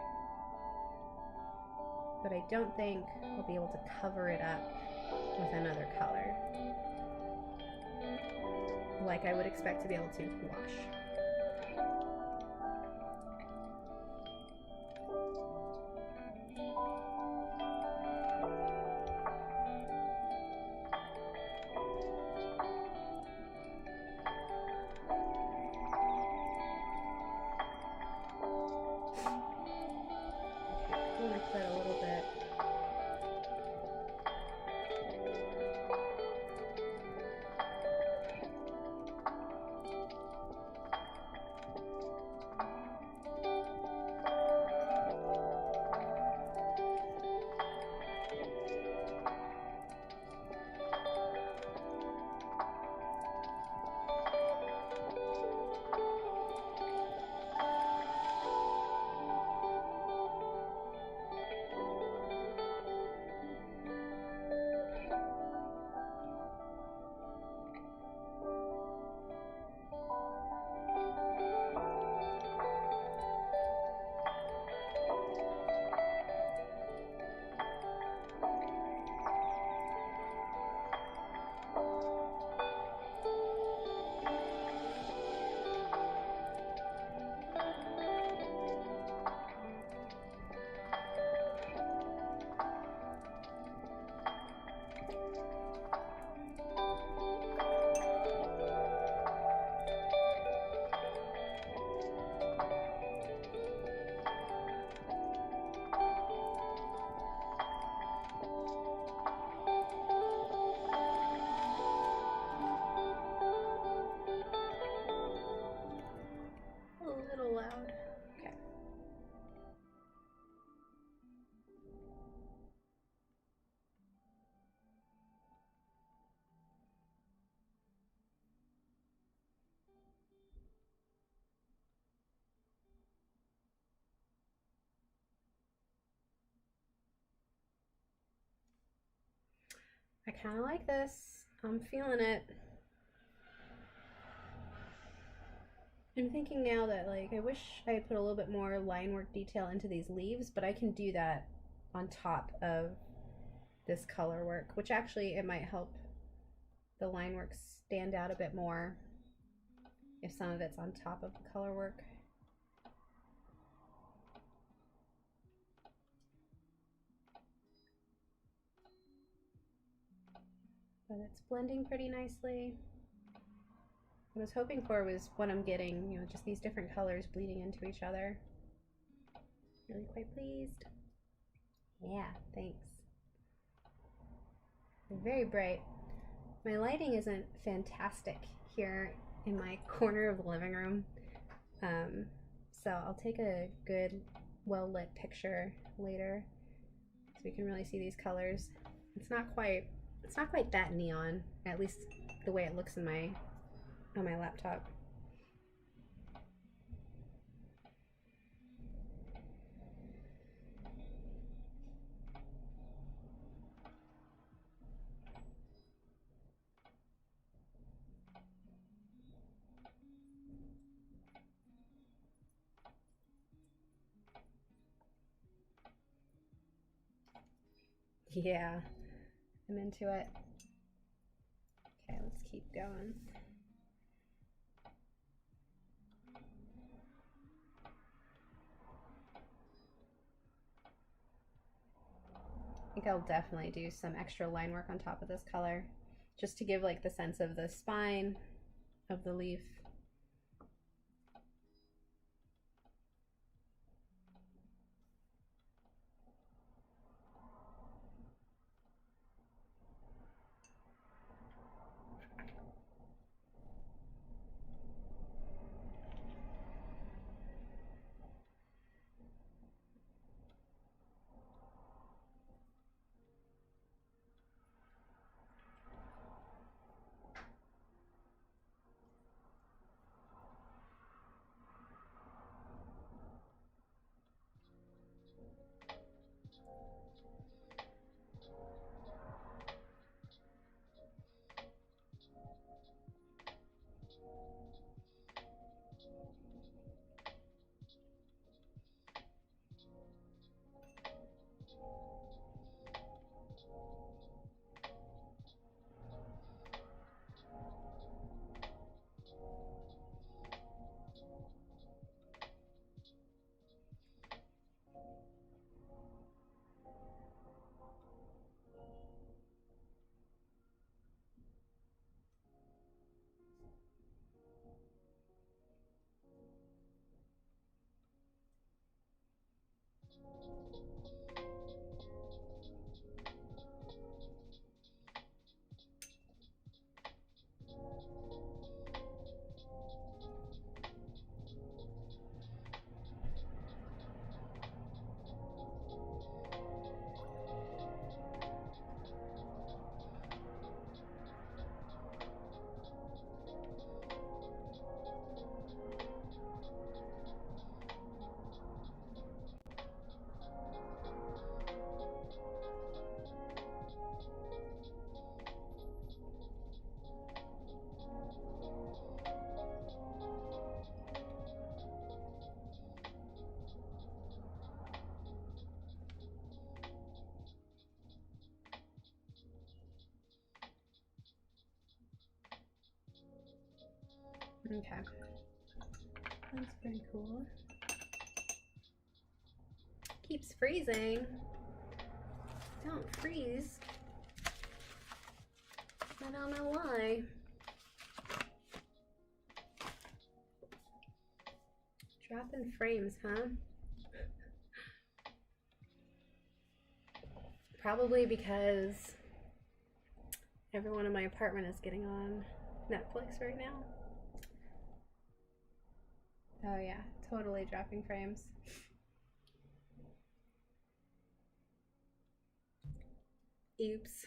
but I don't think I'll be able to cover it up with another color like I would expect to be able to wash. That a little bit. kind of like this. I'm feeling it. I'm thinking now that, like, I wish I had put a little bit more line work detail into these leaves, but I can do that on top of this color work, which actually it might help the line work stand out a bit more if some of it's on top of the color work. But it's blending pretty nicely. What I was hoping for was what I'm getting, you know, just these different colors bleeding into each other. Really quite pleased. Yeah, thanks. They're very bright. My lighting isn't fantastic here in my corner of the living room. So I'll take a good, well-lit picture later so we can really see these colors. It's not quite that neon, at least the way it looks in on my laptop. Yeah, I'm into it. Okay, let's keep going. I think I'll definitely do some extra line work on top of this color, just to give like the sense of the spine of the leaf. Okay, that's pretty cool. Keeps freezing. Don't freeze. I don't know why. Dropping frames, huh? Probably because everyone in my apartment is getting on Netflix right now. Oh yeah, totally dropping frames. Oops.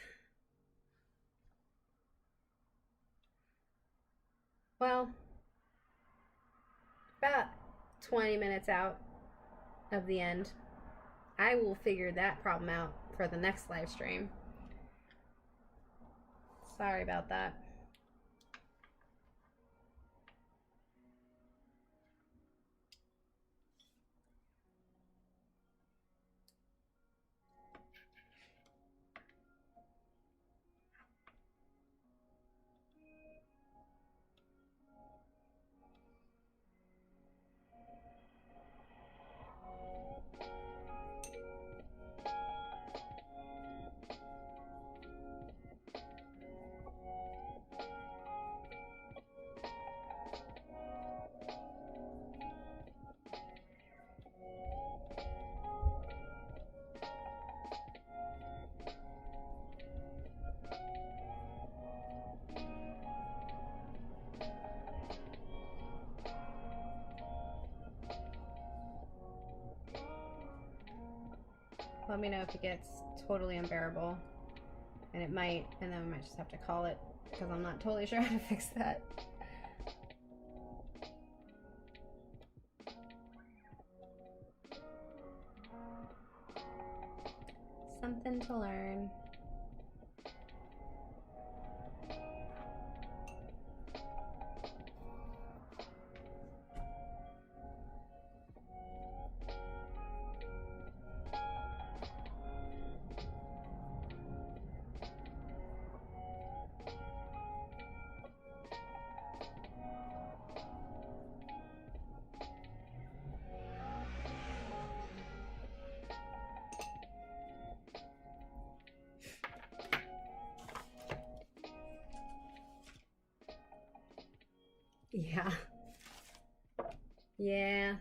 Well, about 20 minutes out of the end, I will figure that problem out for the next live stream. Sorry about that. Let me know if it gets totally unbearable, and it might, and then we might just have to call it because I'm not totally sure how to fix that. Something to learn. Yeah. Yeah.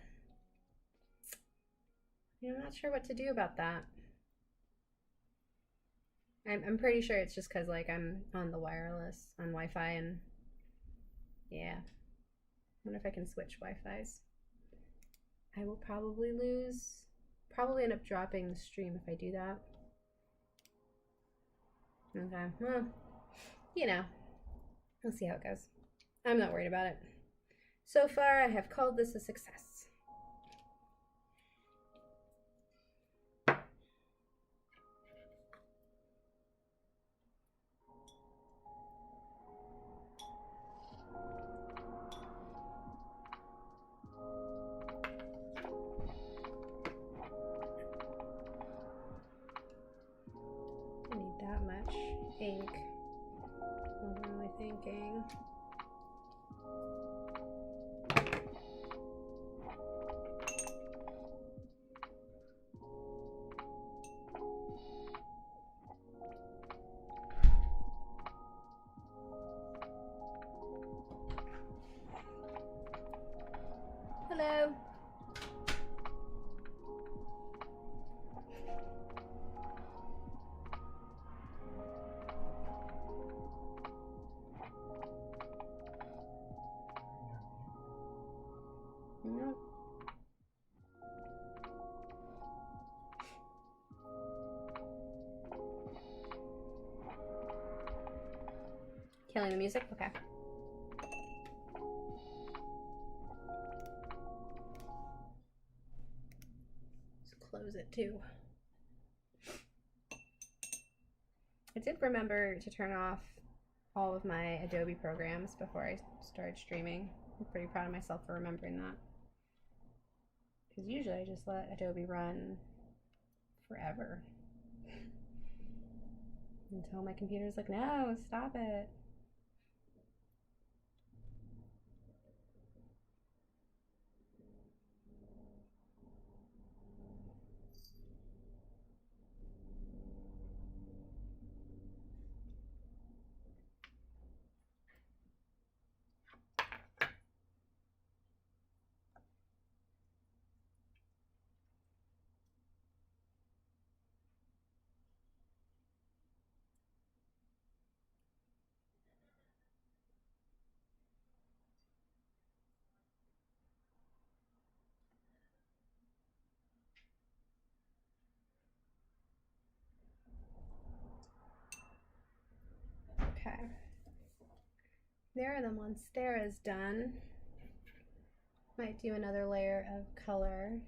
I'm not sure what to do about that. I'm pretty sure it's just because, like, I'm on the wireless, on Wi-Fi, and yeah. I wonder if I can switch Wi-Fis. I will probably end up dropping the stream if I do that. Okay, well, you know, we'll see how it goes. I'm not worried about it. So far, I have called this a success. I need that much ink. Wasn't really thinking. Hello. Nope. Killing the music? Okay. Let's close it too. I did remember to turn off all of my Adobe programs before I started streaming. I'm pretty proud of myself for remembering that. Because usually I just let Adobe run forever. Until my computer's like, no, stop it. Okay. There, the Monstera is done. Might do another layer of color,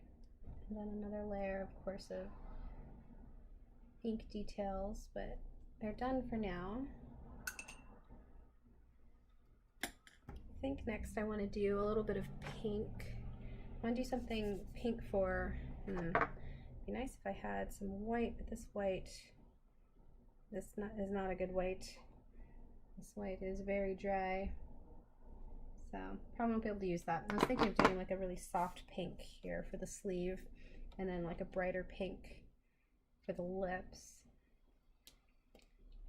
and then another layer, of course, of ink details, but they're done for now. think next I want to do a little bit of pink. I want to do something pink for, it'd be nice if I had some white, but this white, is not a good white. This white is very dry, so probably won't be able to use that. I was thinking of doing like a really soft pink here for the sleeve, and then like a brighter pink for the lips.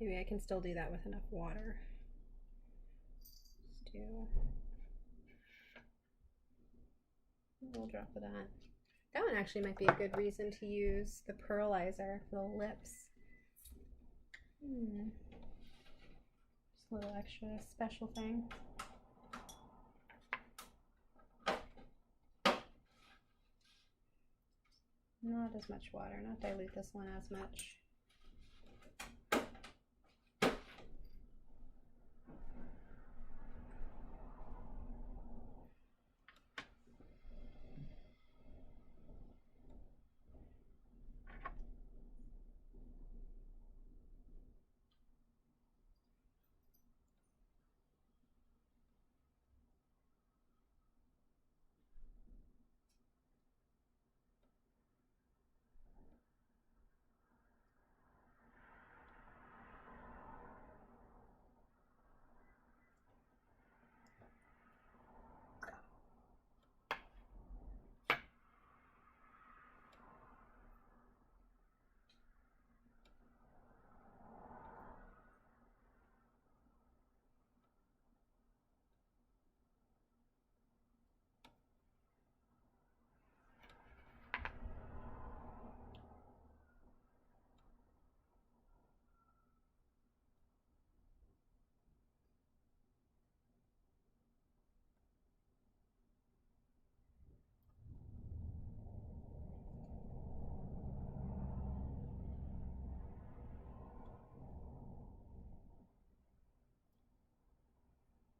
Maybe I can still do that with enough water. Let's do a little drop of that. That one actually might be a good reason to use the pearlizer for the lips. Just a little extra special thing. Not as much water, not dilute this one as much.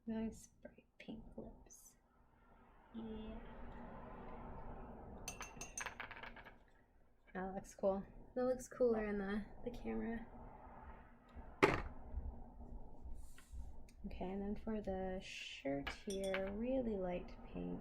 Nice bright pink lips. Yeah. That looks cool. That looks cooler in the camera. Okay, and then for the shirt here, really light pink.